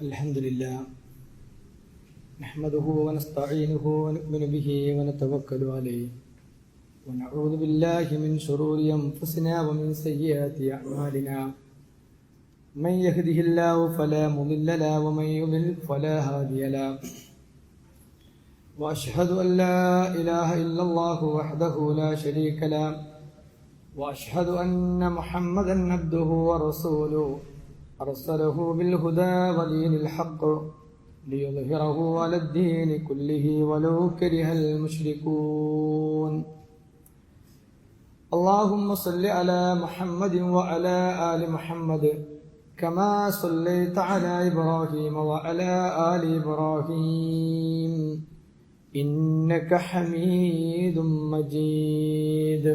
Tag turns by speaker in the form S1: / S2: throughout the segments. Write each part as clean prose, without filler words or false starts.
S1: الحمد لله نحمده ونستعينه ونؤمن به ونتوكل عليه ونعوذ بالله من شرور أنفسنا ومن سيئات أعمالنا من يهده الله فلا مضل له ومن يضلل فلا هادي له وأشهد أن لا إله إلا الله وحده لا شريك له وأشهد أن محمدا عبده ورسوله أرسله بالهدى ودين الحق ليظهره على الدين كله ولو كره المشركون اللهم صل على محمد وعلى آل محمد كما صليت على إبراهيم وعلى آل إبراهيم إنك حميد مجيد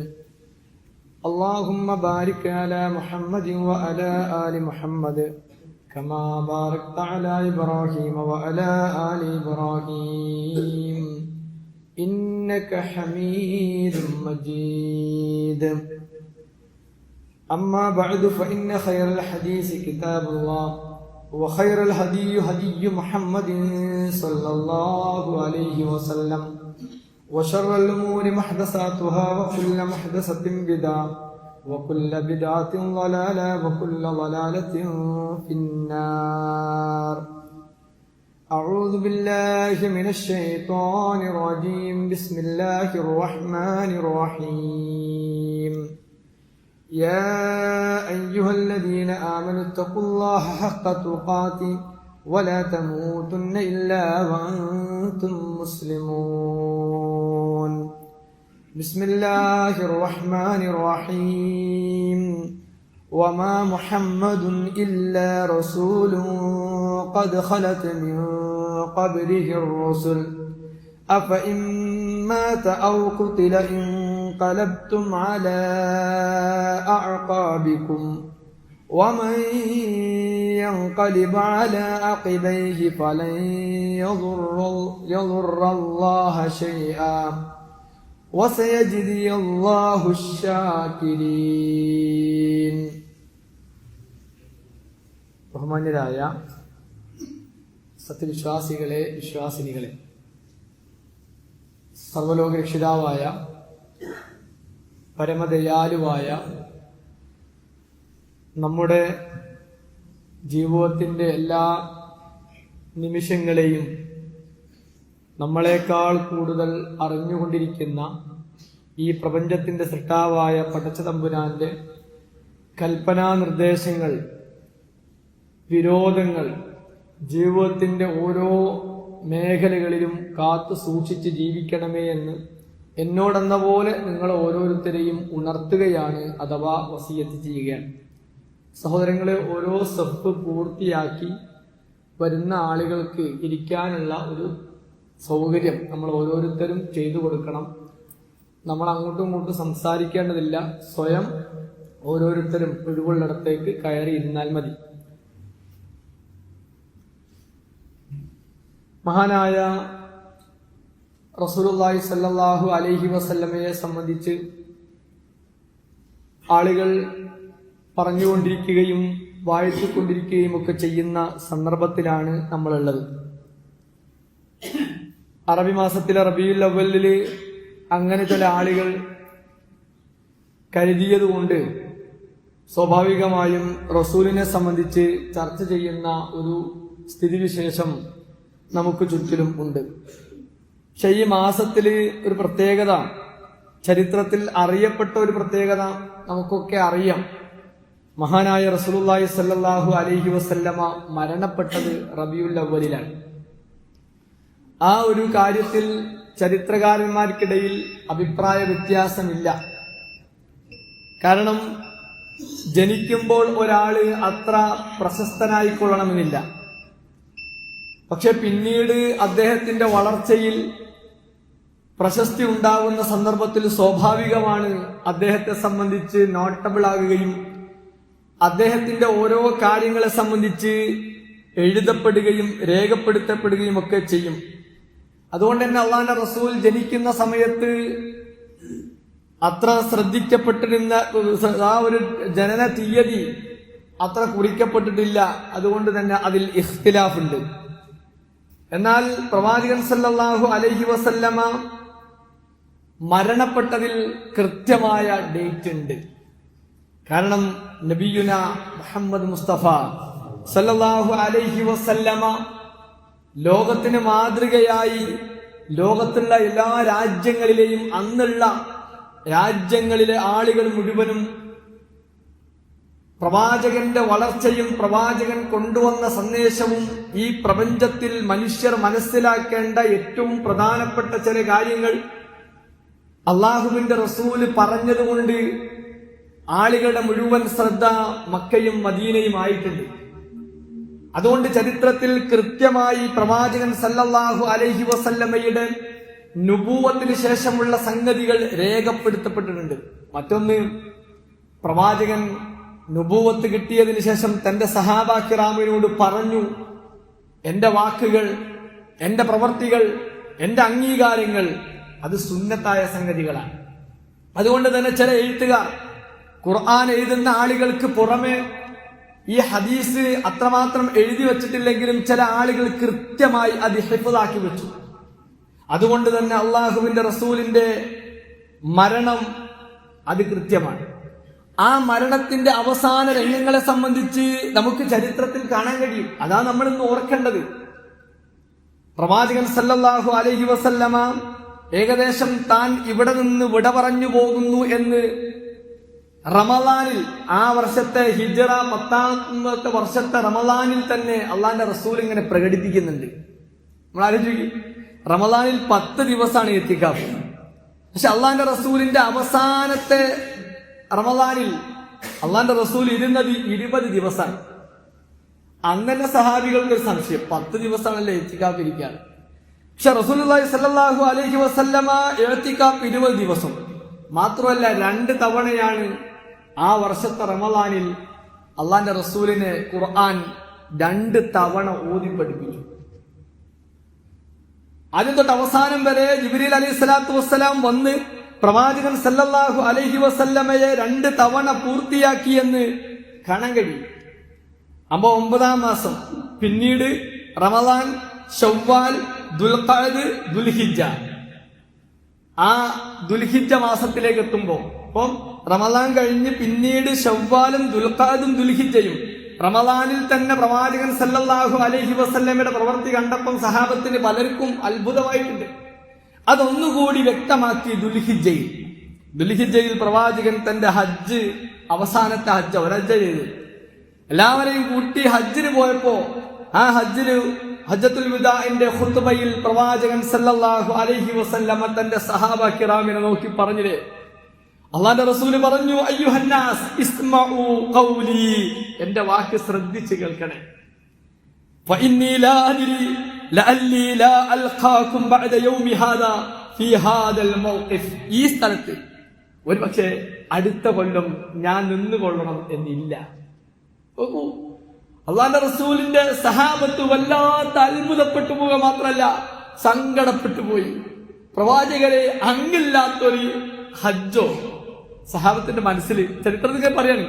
S1: اللهم بارك على محمد وعلى آل محمد كما باركت على إبراهيم وعلى آل إبراهيم إنك حميد مجيد أما بعد فإن خير الحديث كتاب الله وخير الهدي هدي محمد صلى الله عليه وسلم وشر الأمور محدثاتها وكل محدثة بدعة وكل بدعة ضلالة وكل ضلالة في النار أعوذ بالله من الشيطان الرجيم بسم الله الرحمن الرحيم يا أيها الذين آمنوا اتقوا الله حق تقاته ولا تموتن إلا وأنتم مسلمون بسم الله الرحمن الرحيم وما محمد إلا رسول قد خلت من قبله الرسل أفإن مات أو قتل انقلبتم على أعقابكم ومن ينقلب على عقبيه فلن يضر الله شيئا وسيجزي الله الشاكرين. ബഹുമാന്യരായ സത്യവിശ്വാസികളെ, വിശ്വാസിനികളെ, സർവലോക രക്ഷിതാവായ പരമദയാലുവായ നമ്മുടെ ജീവിതത്തിൻ്റെ എല്ലാ നിമിഷങ്ങളെയും നമ്മളെക്കാൾ കൂടുതൽ അറിഞ്ഞുകൊണ്ടിരിക്കുന്ന ഈ പ്രപഞ്ചത്തിന്റെ സൃഷ്ടാവായ പടച്ചതമ്പുരാന്റെ കൽപ്പനാ നിർദ്ദേശങ്ങൾ, വിരോധങ്ങൾ ജീവിതത്തിന്റെ ഓരോ മേഖലകളിലും കാത്തു സൂക്ഷിച്ച് ജീവിക്കണമേ എന്ന് എന്നോടെന്ന പോലെ നിങ്ങൾ ഓരോരുത്തരെയും ഉണർത്തുകയാണ്, അഥവാ വസിയത്ത് ചെയ്യുകയാണ്. സഹോദരങ്ങളെ, ഓരോ സ്റ്റെപ്പ് പൂർത്തിയാക്കി വരുന്ന ആളുകൾക്ക് ഇരിക്കാനുള്ള ഒരു സൗകര്യം നമ്മൾ ഓരോരുത്തരും ചെയ്തു കൊടുക്കണം. നമ്മൾ അങ്ങോട്ടും ഇങ്ങോട്ടും സംസാരിക്കേണ്ടതില്ല, സ്വയം ഓരോരുത്തരും ഒഴിവുള്ളിടത്തേക്ക് കയറി ഇരുന്നാൽ മതി. മഹാനായ റസൂലുള്ളാഹി സ്വല്ലല്ലാഹു അലൈഹി വസല്ലമയെ സംബന്ധിച്ച് ആളുകൾ പറഞ്ഞുകൊണ്ടിരിക്കുകയും വായിച്ചുകൊണ്ടിരിക്കുകയും ഒക്കെ ചെയ്യുന്ന സന്ദർഭത്തിലാണ് നമ്മളുള്ളത്. അറബി മാസത്തിലെ റബീഉൽ അവ്വലിൽ അങ്ങനെ ചില ആളുകൾ കരുതിയതുകൊണ്ട് സ്വാഭാവികമായും റസൂലിനെ സംബന്ധിച്ച് ചർച്ച ചെയ്യുന്ന ഒരു സ്ഥിതിവിശേഷം നമുക്ക് ചുറ്റിലും ഉണ്ട്. പക്ഷെ ഈ മാസത്തിൽ ഒരു പ്രത്യേകത, ചരിത്രത്തിൽ അറിയപ്പെട്ട ഒരു പ്രത്യേകത നമുക്കൊക്കെ അറിയാം. മഹാനായ റസൂലുള്ളാഹി സ്വല്ലല്ലാഹു അലൈഹി വസല്ലമ മരണപ്പെട്ടത് റബീഉൽ അവ്വലിലാണ്. ആ ഒരു കാര്യത്തിൽ ചരിത്രകാരന്മാർക്കിടയിൽ അഭിപ്രായ വ്യത്യാസമില്ല. കാരണം ജനിക്കുമ്പോൾ ഒരാള് അത്ര പ്രശസ്തനായിക്കൊള്ളണമെന്നില്ല. പക്ഷെ പിന്നീട് അദ്ദേഹത്തിന്റെ വളർച്ചയിൽ പ്രശസ്തി ഉണ്ടാകുന്ന സന്ദർഭത്തിൽ സ്വാഭാവികമാണ് അദ്ദേഹത്തെ സംബന്ധിച്ച് നോട്ടബിൾ ആകുകയും അദ്ദേഹത്തിന്റെ ഓരോ കാര്യങ്ങളെ സംബന്ധിച്ച് എഴുതപ്പെടുകയും രേഖപ്പെടുത്തപ്പെടുകയും ഒക്കെ ചെയ്യും. അതുകൊണ്ട് തന്നെ അള്ളാഹുവിന്റെ റസൂൽ ജനിക്കുന്ന സമയത്ത് അത്ര ശ്രദ്ധിക്കപ്പെട്ടിരുന്ന ആ ഒരു ജനന തീയതി അത്ര കുറിക്കപ്പെട്ടിട്ടില്ല. അതുകൊണ്ട് തന്നെ അതിൽ ഇഖ്തിലാഫ് ഉണ്ട്. എന്നാൽ പ്രവാചകൻ സല്ലല്ലാഹു അലൈഹി വസല്ലമ മരണപ്പെട്ടതിൽ കൃത്യമായ ഡേറ്റ് ഉണ്ട്. കാരണം നബിയുന മുഹമ്മദ് മുസ്തഫ സല്ലല്ലാഹു അലൈഹി വസല്ലമ ലോകത്തിന് മാതൃകയായി ലോകത്തുള്ള എല്ലാ രാജ്യങ്ങളിലെയും അന്നുള്ള രാജ്യങ്ങളിലെ ആളുകൾ മുഴുവനും പ്രവാചകന്റെ വളർച്ചയും പ്രവാചകൻ കൊണ്ടുവന്ന സന്ദേശവും ഈ പ്രപഞ്ചത്തിൽ മനുഷ്യർ മനസ്സിലാക്കേണ്ട ഏറ്റവും പ്രധാനപ്പെട്ട ചില കാര്യങ്ങൾ അള്ളാഹുവിന്റെ റസൂല് പറഞ്ഞതുകൊണ്ട് ആളുകളുടെ മുഴുവൻ ശ്രദ്ധ മക്കയും മദീനയും ആയിട്ടുണ്ട്. അതുകൊണ്ട് ചരിത്രത്തിൽ കൃത്യമായി പ്രവാചകൻ സല്ലല്ലാഹു അലൈഹി വസല്ലമയുടെ നുബൂവത്തിന് ശേഷമുള്ള സംഗതികൾ രേഖപ്പെടുത്തപ്പെട്ടിട്ടുണ്ട്. മറ്റൊന്ന്, പ്രവാചകൻ നുബൂവത്ത് കിട്ടിയതിനു ശേഷം തന്റെ സഹാബാ കിറാമിനോട് പറഞ്ഞു, എന്റെ വാക്കുകൾ, എന്റെ പ്രവർത്തികൾ, എന്റെ അംഗീകാരങ്ങൾ അത് സുന്നത്തായ സംഗതികളാണ്. അതുകൊണ്ട് തന്നെ ചില എഴുത്തുകാർ ഖുർആൻ എഴുതുന്ന ആളുകൾക്ക് പുറമെ ഈ ഹദീസ് അത്രമാത്രം എഴുതി വച്ചിട്ടില്ലെങ്കിലും ചില ആളുകൾ കൃത്യമായി അത് ഹിഫ്ളാക്കി വെച്ചു. അതുകൊണ്ട് തന്നെ അള്ളാഹുവിന്റെ റസൂലിന്റെ മരണം അത് കൃത്യമാണ്. ആ മരണത്തിന്റെ അവസാന രംഗങ്ങളെ സംബന്ധിച്ച് നമുക്ക് ചരിത്രത്തിൽ കാണാൻ കഴിയും. അതാ നമ്മൾ ഇന്ന് ഓർക്കേണ്ടത്. പ്രവാചകൻ സല്ലല്ലാഹു അലൈഹി വസല്ലമ ഏകദേശം താൻ ഇവിടെ നിന്ന് വിട പറഞ്ഞു പോകുന്നു എന്ന് റമളാനിൽ, ആ വർഷത്തെ ഹിജ്റ 10ാമത്തെ വർഷത്തെ റമളാനിൽ തന്നെ അള്ളാന്റെ റസൂൽ ഇങ്ങനെ പ്രകടിപ്പിക്കുന്നുണ്ട്. നമ്മൾ ആലോചിക്കും, റമളാനിൽ 10 ദിവസമാണ് ഇത്തികാഫ്. പക്ഷെ അള്ളാന്റെ റസൂലിന്റെ അവസാനത്തെ റമളാനിൽ അള്ളാന്റെ റസൂൽ ഇരുന്നത് 20 ദിവസമാണ്. അങ്ങനെ സഹാബികൾക്ക് ഒരു സംശയം, 10 ദിവസമാണല്ലേ ഇത്തികാഫ് ഇരിക്കാൻ. പക്ഷെ റസൂലുള്ളാഹി സ്വല്ലല്ലാഹു അലൈഹി വസല്ലമ ഇഅ്തികാഫ് 20 ദിവസം മാത്രമല്ല 2 തവണയാണ് ആ വർഷത്തെ റമളാനിൽ അള്ളാന്റെ റസൂലിനെ ഖുർആൻ 2 തവണ ഓതി പഠിപ്പിച്ചു. ആദ്യം തൊട്ട് അവസാനം വരെ ജിബ്രീൽ അലൈഹി സ്വലാത്തു വസ്സലാം വന്ന് പ്രവാചകൻ സല്ലല്ലാഹു അലൈഹി വസല്ലമയെ 2 തവണ പൂർത്തിയാക്കിയെന്ന് കാണാൻ കഴിയും. അപ്പൊ 9ാം മാസം, പിന്നീട് റമളാൻ, ശവ്വാൽ, ദുൽഖഅദ്, ദുൽഹിജ്ജ. ആ ദുൽഹിജ്ജ മാസത്തിലേക്ക് എത്തുമ്പോ, അപ്പം റമളാൻ കഴിഞ്ഞ് പിന്നീട് ശവ്വാലും ദുൽഖഅദും ദുൽഹിജ്ജയും, റമളാനിൽ തന്നെ പ്രവാചകൻ സല്ലല്ലാഹു അലൈഹി വസല്ലമയുടെ പ്രവൃത്തി കണ്ടപ്പം സഹാബത്തിന് പലർക്കും അത്ഭുതമായിട്ടുണ്ട്. അതൊന്നുകൂടി വ്യക്തമാക്കി ദുൽഹിജ്ജയിൽ പ്രവാചകൻ തന്റെ ഹജ്ജ്, അവസാനത്തെ ഹജ്ജ് ഒരജ്ജ ചെയ്തു. എല്ലാവരെയും കൂട്ടി ഹജ്ജിന് പോയപ്പോ ആ ഹജ്ജത്തുൽ വിദാഇന്റെ ഖുത്ബയിൽ പ്രവാചകൻ സല്ലല്ലാഹു അലൈഹി വസല്ലമ തന്റെ സഹാബാ കിറാമിനെ നോക്കി പറഞ്ഞില്ലേ, അള്ളാന്റെ റസൂല് പറഞ്ഞു, അയ്യുഹന്നാസ് ഇസ്മഉ ഖൗലി, എന്റെ വാക്ക് ശ്രദ്ധിച്ച് കേൾക്കണേ. ഫഇന്നി ലാ അദ്രി ലഅല്ലി ലാ അൽഖാകും ബഅദ യൗമി ഹാദാ ഫീ ഹാദൽ മൗഖിഫ്. ഈ സ്ഥലത്ത് ഒരുപക്ഷെ അടുത്ത കൊല്ലം ഞാൻ നിന്നുകൊള്ളണം എന്നില്ല. അള്ളാന്റെ റസൂലിന്റെ സഹാബത്ത് വല്ലാത്ത അത്ഭുതപ്പെട്ടു പോവുക മാത്രമല്ല, സങ്കടപ്പെട്ടു പോയി. പ്രവാചകരെ അങ്ങില്ലാത്തൊരു ഹജ്ജോ സഹാബത്തിന്റെ മനസ്സിൽ ചരിത്രത്തിൽ പറയാണ്,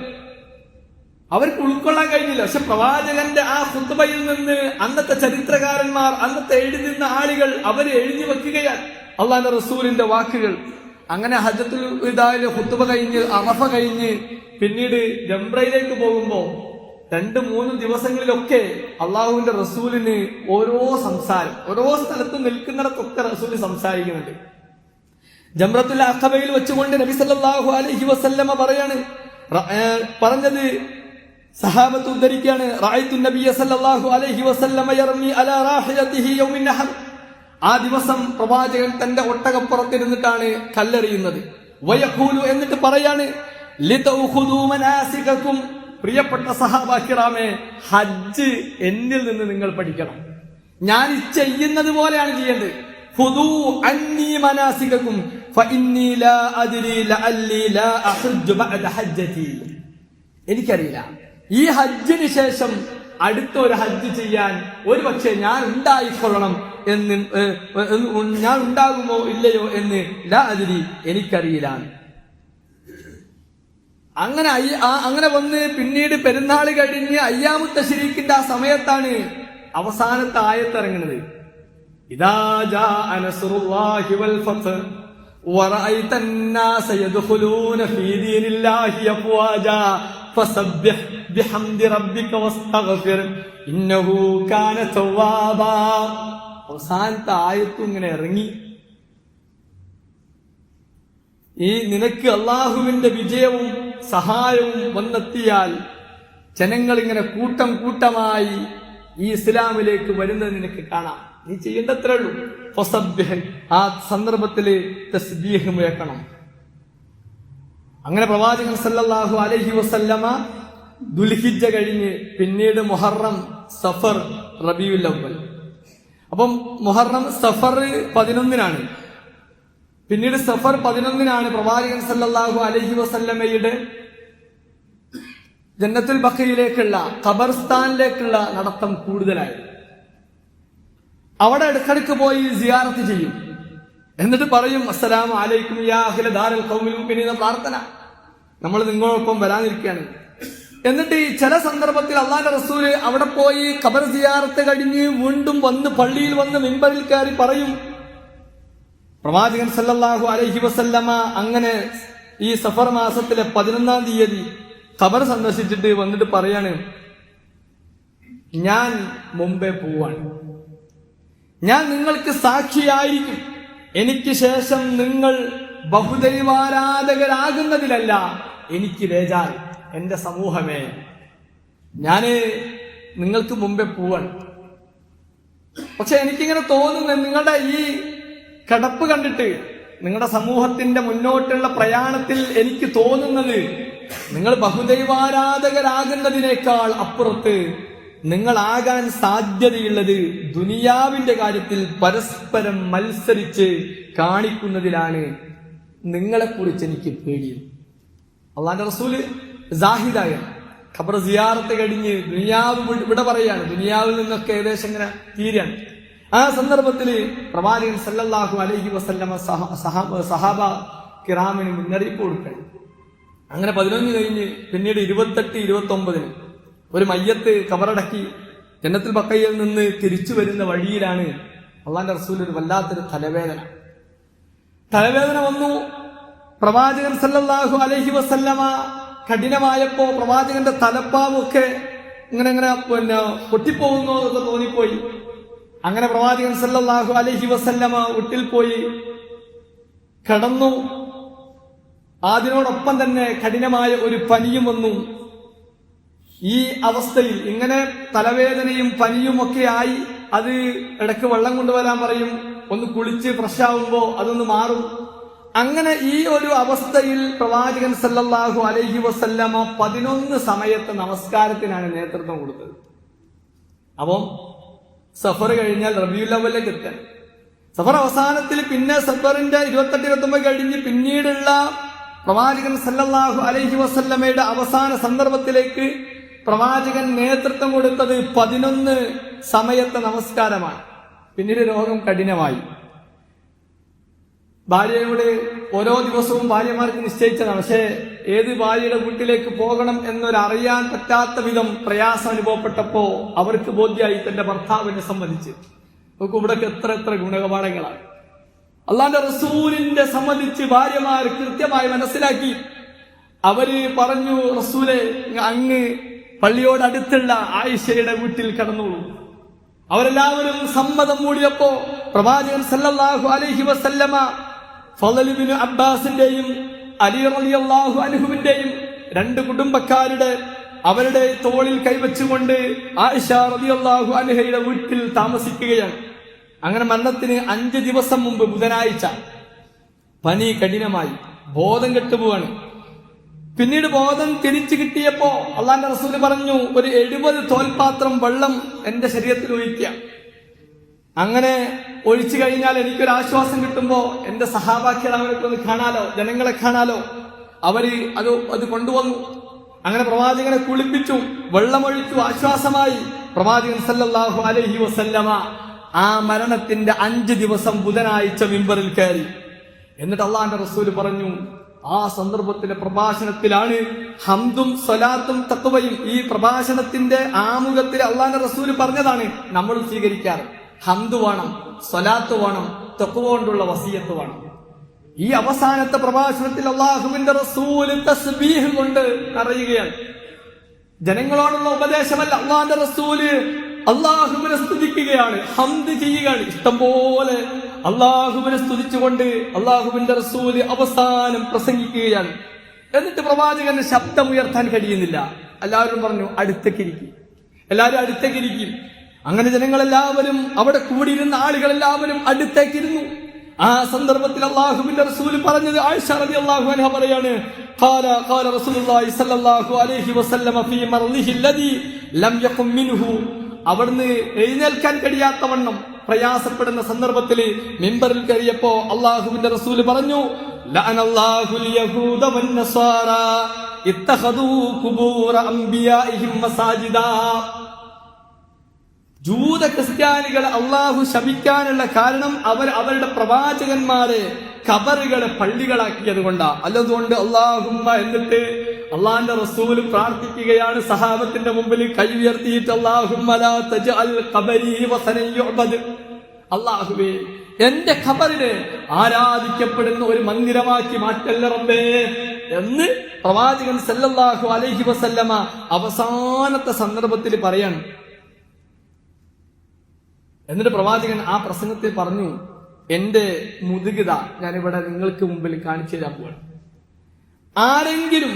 S1: അവർക്ക് ഉൾക്കൊള്ളാൻ കഴിഞ്ഞില്ല. പക്ഷെ പ്രവാചകന്റെ ആ ഖുത്ബയിൽ നിന്ന് അന്നത്തെ ചരിത്രകാരന്മാർ, അന്നത്തെ എഴുതുന്ന ആളുകൾ അവര് എഴുതി വെക്കുകയാണ് അള്ളാന്റെ റസൂലിന്റെ വാക്കുകൾ. അങ്ങനെ ഹജ്ജത്തുൽ വിദായിലെ ഖുത്ബ കഴിഞ്ഞ്, അറഫ കഴിഞ്ഞ് പിന്നീട് ജംറയിലേക്ക് പോകുമ്പോ 2-3 ദിവസങ്ങളിലൊക്കെ അള്ളാഹുവിന്റെ റസൂലിന് ഓരോ സംസാരം, ഓരോ സ്ഥലത്ത് നിൽക്കുന്നിടത്തൊക്കെ റസൂല് സംസാരിക്കുന്നുണ്ട്. ജംറത്തുൽ അഖബയിൽ വെച്ചുകൊണ്ട് നബി സല്ലല്ലാഹു അലൈഹി വസല്ലമ പറഞ്ഞത് സഹാബത്ത് ഉദ്ധരിക്കുകയാണ്, റഅയ്തു നബിയ സല്ലല്ലാഹു അലൈഹി വസല്ലമ യർമി അലാ റാഹിലതിഹി യൗമിൻ നഹർ. ആ ദിവസം പ്രവാചകൻ തന്റെ ഒട്ടകപ്പുറത്തിരുന്നിട്ടാണ് കല്ലെറിയുന്നത്. വയഖൂലു, എന്നിട്ട് പറയാണ്, ലിതഖുദൂ മനാസികകും, പ്രിയപ്പെട്ട സഹാബാ കിറാമേ, ഹജ്ജ് എന്നിൽ നിന്ന് നിങ്ങൾ പഠിക്കണം. ഞാൻ ചെയ്യുന്നത് പോലെയാണ് ചെയ്യേണ്ടത്. ഖുദൂ അന്നി മനാസികകും ഫഇന്നി ലാ അദ്രി ലഅല്ലി ലാ അഹജ്ജു ബഅദ ഹജ്ജതി. എനിക്കറിയില്ല, ഈ ഹജ്ജിന് ശേഷം അടുത്ത ഒരു ഹജ്ജ് ചെയ്യാൻ ഒരുപക്ഷെ ഞാൻ ഉണ്ടായിക്കൊള്ളണം എന്ന്, ഞാൻ ഉണ്ടാകുമോ ഇല്ലയോ എന്ന് ലാ അദ്രി, എനിക്കറിയില്ല. അങ്ങനെ വന്ന് പിന്നീട് പെരുന്നാൾ കഴിഞ്ഞ് അയ്യാമു തശ്രീഖിന്റെ ആ സമയത്താണ് അവസാനത്തെ ആയത്ത് ഇറങ്ങുന്നത്. ഇദാ ജാഅ നസ്റുല്ലാഹി വൽ ഫത്ഹ് വറഅയ്ത അന്നാസ യദ്ഖുലൂന ഫീ ദീനില്ലാഹി അഫ്വാജാ ഫസബ്ബിഹ് ബിഹംദി റബ്ബിക വസ്തഗ്ഫിർ ഇന്നഹു കാന തവ്വാബാ. അവസാനത്തെ ആയത്തും ഇങ്ങനെ ഇറങ്ങി. ഈ നിനക്ക് അള്ളാഹുവിന്റെ വിജയവും സഹായവും വന്നെത്തിയാൽ ജനങ്ങൾ ഇങ്ങനെ കൂട്ടം കൂട്ടമായി ഈ ഇസ്ലാമിലേക്ക് വരുന്നത് നിനക്ക് കാണാം. നീ ചെയ്യേണ്ടത്രേ ഉള്ളൂ. ഫസബ്ബിഹ്, ആ സന്ദർഭത്തില് തസ്ബീഹ് മുഴക്കണം. അങ്ങനെ പ്രവാചകൻ സല്ലല്ലാഹു അലൈഹി വസല്ലമ ദുൽഹിജ്ജ കഴിഞ്ഞ് പിന്നീട് മുഹറം, സഫർ, റബീഉൽ അവ്വൽ. അപ്പം മുഹറം സഫർ 11-നാണ്. പിന്നീട് സഫർ 11-നാണ് പ്രവാചകൻ സല്ലല്ലാഹു അലൈഹി വസല്ലമയുടെ ജന്നത്തുൽ ബഖയിലേക്കുള്ള ഖബർസ്ഥാനിലേക്കുള്ള നടത്തം കൂടുതലായി. അവിടെ ഇടക്കിടക്ക് പോയി സിയാറത്ത് ചെയ്യും. എന്നിട്ട് പറയും അസ്സലാമു അലൈക്കും യാ അഹ്ല ദാരിൽ ഖൗമിൽ മുഅ്മിനീന പ്രാർത്ഥന, നമ്മൾ നിങ്ങളോടൊപ്പം വരാനിരിക്കുകയാണ്. എന്നിട്ട് ഈ ചില സന്ദർഭത്തിൽ അള്ളാഹുവിന്റെ റസൂല് അവിടെ പോയി ഖബർ സിയാറത്ത് കഴിഞ്ഞ് വീണ്ടും വന്ന് പള്ളിയിൽ വന്ന് മിമ്പറിൽ കയറി പറയും. പ്രവാചകൻ സല്ലല്ലാഹു അലൈഹി വസല്ലമ അങ്ങനെ ഈ സഫർ മാസത്തിലെ 11-ാം തീയതി ഖബർ സന്ദർശിച്ചിട്ട് വന്നിട്ട് പറയാണ്, ഞാൻ മുമ്പേ പോവാണ്, ഞാൻ നിങ്ങൾക്ക് സാക്ഷിയായിരിക്കും. എനിക്ക് ശേഷം നിങ്ങൾ ബഹുദൈവാരാധകരാകുന്നതിലല്ല എനിക്ക് ബേജാർ. എന്റെ സമൂഹമേ, ഞാന് നിങ്ങൾക്ക് മുമ്പേ പോവാണ്. പക്ഷെ എനിക്കിങ്ങനെ തോന്നുന്നത്, നിങ്ങളുടെ ഈ കിടപ്പ് കണ്ടിട്ട്, നിങ്ങളുടെ സമൂഹത്തിന്റെ മുന്നോട്ടുള്ള പ്രയാണത്തിൽ എനിക്ക് തോന്നുന്നത്, നിങ്ങൾ ബഹുദൈവാരാധകരാകുന്നതിനേക്കാൾ അപ്പുറത്ത് നിങ്ങളാകാൻ സാധ്യതയുള്ളത് ദുനിയാവിന്റെ കാര്യത്തിൽ പരസ്പരം മത്സരിച്ച് കാണിക്കുന്നതിലാണ്. നിങ്ങളെക്കുറിച്ച് എനിക്ക് പേടി. അള്ളാന്റെ റസൂല് സാഹിദായ ഖബർ സിയാറത്ത് കഴിഞ്ഞ് ദുനിയാവ് ഇവിടെ പറയാണ്, ദുനിയാവിൽ നിന്നൊക്കെ ഏകദേശം ഇങ്ങനെ തീരാണ്. ആ സന്ദർഭത്തിൽ പ്രവാചകൻ സല്ലല്ലാഹു അലൈഹി വസല്ലമ സഹാബ കിറാമിന് മുന്നറിയിപ്പ് കൊടുക്കണം. അങ്ങനെ 11 കഴിഞ്ഞ് പിന്നീട് 28, 29 ഒരു മയ്യത്ത് ഖബറടക്കി ജന്നത്തുൽ ബഖയിൽ നിന്ന് തിരിച്ചു വരുന്ന വഴിയിലാണ് അള്ളാന്റെ റസൂൽ ഒരു വല്ലാത്തൊരു തലവേദന വന്നു. പ്രവാചകൻ സല്ലല്ലാഹു അലൈഹി വസല്ലമ കഠിനമായപ്പോ പ്രവാചകന്റെ തലപ്പാവൊക്കെ ഇങ്ങനെ പൊട്ടിപ്പോകുന്നു എന്നൊക്കെ തോന്നിപ്പോയി. അങ്ങനെ പ്രവാചകൻ സല്ലല്ലാഹു അലൈഹി വസല്ലമ വീട്ടിൽ പോയി കിടന്നു. അതിനോടൊപ്പം തന്നെ കഠിനമായ ഒരു പനിയും വന്നു. ഈ അവസ്ഥയിൽ ഇങ്ങനെ തലവേദനയും പനിയും ഒക്കെ ആയി, അത് ഇടയ്ക്ക് വെള്ളം കൊണ്ടുവരാൻ പറയും, ഒന്ന് കുളിച്ച് ഫ്രഷ് ആവുമ്പോ അതൊന്ന് മാറും. അങ്ങനെ ഈ ഒരു അവസ്ഥയിൽ പ്രവാചകൻ സല്ലല്ലാഹു അലൈഹി വസല്ലമ 11 സമയത്ത് നമസ്കാരത്തിനാണ് നേതൃത്വം കൊടുത്തത്. അപ്പം സഫർ കഴിഞ്ഞാൽ റബീഉൽ അവ്വലിലേക്ക് എത്താൻ, സഫർ അവസാനത്തിൽ പിന്നെ സഫറിന്റെ 28, 29 കഴിഞ്ഞ് പിന്നീടുള്ള പ്രവാചകൻ സല്ലല്ലാഹു അലൈഹി വസല്ലമയുടെ അവസാന സന്ദർഭത്തിലേക്ക് പ്രവാചകൻ നേതൃത്വം കൊടുത്തത് 11 സമയത്തെ നമസ്കാരമാണ്. പിന്നീട് രോഗം കഠിനമായി. ഭാര്യയോട് ഓരോ ദിവസവും ഭാര്യമാർക്ക് നിശ്ചയിച്ചതാണ്. പക്ഷേ ഏത് ഭാര്യയുടെ വീട്ടിലേക്ക് പോകണം എന്നൊരറിയാൻ പറ്റാത്ത വിധം പ്രയാസം അനുഭവപ്പെട്ടപ്പോ അവർക്ക് ബോധ്യമായി തന്റെ ഭർത്താവിനെ സംബന്ധിച്ച്. നമുക്ക് ഇവിടൊക്കെ എത്ര ഗുണകപാഠങ്ങളാണ്. അള്ളാന്റെ റസൂലിന്റെ സംബന്ധിച്ച് ഭാര്യമാർ കൃത്യമായി മനസ്സിലാക്കി. അവര് പറഞ്ഞു, റസൂലെ, അങ്ങ് പള്ളിയോടടുത്തുള്ള ആയിഷയുടെ വീട്ടിൽ കടന്നോളൂ. അവരെല്ലാവരും സമ്മതം മൂടിയപ്പോ പ്രവാചകൻ സല്ലല്ലാഹു അലൈഹി വസല്ലമ ഫളൽ ഇബ്നു അബ്ബാസിന്റെയും അലി റളിയല്ലാഹു അൻഹുവിന്റെയും 2 കുടുംബക്കാരുടെ അവരുടെ തോളിൽ കൈവച്ചുകൊണ്ട് ആയിഷ റളിയല്ലാഹു അൻഹയുടെ വീട്ടിൽ താമസിക്കുകയാണ്. അങ്ങനെ മരണത്തിന് 5 ദിവസം മുമ്പ് ബുധനാഴ്ച പനി കഠിനമായി, ബോധം കെട്ടുപോവാണ്. പിന്നീട് ബോധം തിരിച്ചു കിട്ടിയപ്പോ അള്ളാന്റെ റസൂല് പറഞ്ഞു, ഒരു 70 തോൽപാത്രം വെള്ളം എന്റെ ശരീരത്തിൽ ഒഴിക്കുക. അങ്ങനെ ഒഴിച്ചു കഴിഞ്ഞാൽ എനിക്കൊരു ആശ്വാസം കിട്ടുമ്പോ എന്റെ സഹാബാക്കൾ അവരൊക്കെ ഒന്ന് കാണാലോ, ജനങ്ങളെ കാണാലോ. അവര് അത് കൊണ്ടുവന്നു. അങ്ങനെ പ്രവാചകനെ കുളിപ്പിച്ചു, വെള്ളമൊഴിച്ചു, ആശ്വാസമായി. പ്രവാചകൻ സല്ലല്ലാഹു അലൈഹി വസല്ലമ ആ മരണത്തിന്റെ 5 ദിവസം ബുധനാഴ്ച മിമ്പറിൽ കയറി. എന്നിട്ട് അള്ളാന്റെ റസൂല് പറഞ്ഞു, ആ സന്ദർഭത്തിലെ പ്രഭാഷണത്തിലാണ് ഹംദും സ്വലാത്തും തഖ്വയും. ഈ പ്രഭാഷണത്തിന്റെ ആമുഖത്തിൽ അള്ളാഹുവിന്റെ റസൂൽ പറഞ്ഞതാണ് നമ്മൾ സ്വീകരിക്കാറ്. ഹംദ് വേണം, സ്വലാത്ത് വേണം, തഖ്വ കൊണ്ടുള്ള വസിയത്ത് വേണം. ഈ അവസാനത്തെ പ്രഭാഷണത്തിൽ അള്ളാഹുവിന്റെ റസൂൽ തസ്ബീഹ് കൊണ്ട് അറിയുകയാണ്. ജനങ്ങളോടുള്ള ഉപദേശമല്ല, അള്ളാഹുവിന്റെ റസൂല് അള്ളാഹുവിനെ സ്തുതിക്കുകയാണ്, ഹംദ് ചെയ്യുകയാണ്. ഇഷ്ടംപോലെ അള്ളാഹുവിനെ സ്തുതിച്ചുകൊണ്ട് അള്ളാഹുവിന്റെ റസൂല് അവസാനം പ്രസംഗിക്കുകയാണ്. എന്നിട്ട് പ്രവാചകന് ശബ്ദമുയർത്താൻ കഴിയുന്നില്ല. എല്ലാവരും പറഞ്ഞു അടുത്തേക്കിരിക്കും, എല്ലാവരും അടുത്തേക്കിരിക്കും. അങ്ങനെ ജനങ്ങളെല്ലാവരും, അവിടെ കൂടിയിരുന്ന ആളുകളെല്ലാവരും അടുത്തേക്കിരുന്നു. ആ സന്ദർഭത്തിൽ അള്ളാഹുവിന്റെ റസൂല് പറഞ്ഞത്, ആയിഷ റളിയല്ലാഹു അൻഹ പറയാണ്, ഖാല റസൂലുള്ളാഹി സ്വല്ലല്ലാഹു അലൈഹി വസല്ലമ ഫീ മർളിഹി അല്ലദീ ലം യഖും മിൻഹു. അവിടുന്ന് എഴുന്നേൽക്കാൻ കഴിയാത്തവണ്ണം പ്രയാസപ്പെടുന്ന സന്ദർഭത്തിൽ മിമ്പറിൽ കയറിയപ്പോ അള്ളാഹുവിന്റെ റസൂല് പറഞ്ഞു, ലഅനല്ലാഹുൽ യഹൂദ വന്നസ്വാറ ഇത്തഖദൂ ഖുബൂറ അംബിയാഇഹിം മസാജിദാ. ജൂത ക്രിസ്ത്യാനികളെ അള്ളാഹു ശപിക്കാനുള്ള കാരണം അവർ അവരുടെ പ്രവാചകന്മാരെ ഖബറുകളെ പള്ളികളാക്കിയത് കൊണ്ടാ. അല്ലതുകൊണ്ട് അല്ലാഹുമ്മ എന്നിട്ട് അള്ളാന്റെ റസൂൽ പ്രാർത്ഥിക്കുകയാണ് സഹാബത്തിന്റെ മുമ്പിൽ കൈ ഉയർത്തിയിട്ട്, അല്ലാഹുമ്മ ലാ തജ്അൽ ഖബരി വസനൻ യുഅബദ്. അല്ലാഹുവേ, എന്റെ ഖബറിനെ ആരാധിക്കപ്പെടുന്ന ഒരു മന്ദിരമാക്കി മാറ്റല്ല റബ്ബേ എന്ന് പ്രവാചകൻ സല്ലല്ലാഹു അലൈഹി വസല്ലമ അവസാനത്തെ സന്ദർഭത്തിൽ പറയാണ്. എന്നിട്ട് പ്രവാചകൻ ആ പ്രസംഗത്തിൽ പറഞ്ഞു, എന്റെ മുതുകിത ഞാനിവിടെ നിങ്ങൾക്ക് മുമ്പിൽ കാണിച്ചു തരാൻ പോവാണ്. ആരെങ്കിലും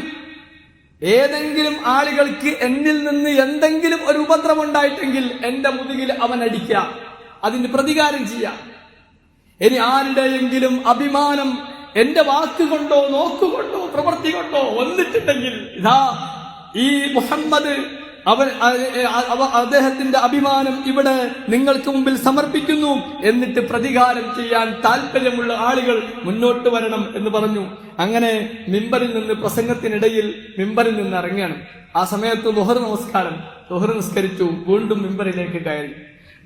S1: ഏതെങ്കിലും ആളുകൾക്ക് എന്നിൽ നിന്ന് എന്തെങ്കിലും ഒരു ഉപദ്രവം ഉണ്ടായിട്ടെങ്കിൽ എന്റെ മുതുകിൽ അവൻ അടിക്കുക, അതിന് പ്രതികാരം ചെയ്യാം. ഇനി ആരുടെയെങ്കിലും അഭിമാനം എന്റെ വാക്കുകൊണ്ടോ നോക്കുകൊണ്ടോ പ്രവൃത്തി കൊണ്ടോ വന്നിട്ടുണ്ടെങ്കിൽ, ഇതാ ഈ മുഹമ്മദ് അദ്ദേഹത്തിന്റെ അഭിമാനം ഇവിടെ നിങ്ങൾക്ക് മുമ്പിൽ സമർപ്പിക്കുന്നു, എന്നിട്ട് പ്രതികാരം ചെയ്യാൻ താല്പര്യമുള്ള ആളുകൾ മുന്നോട്ട് വരണം എന്ന് പറഞ്ഞു. അങ്ങനെ മിമ്പറിൽ നിന്ന് പ്രസംഗത്തിനിടയിൽ മിമ്പറിൽ നിന്ന് ഇറങ്ങുകയാണ്. ആ സമയത്ത് ളുഹർ നമസ്കാരം, ളുഹർ നിസ്കരിച്ചു, വീണ്ടും മിമ്പറിലേക്ക് കയറി.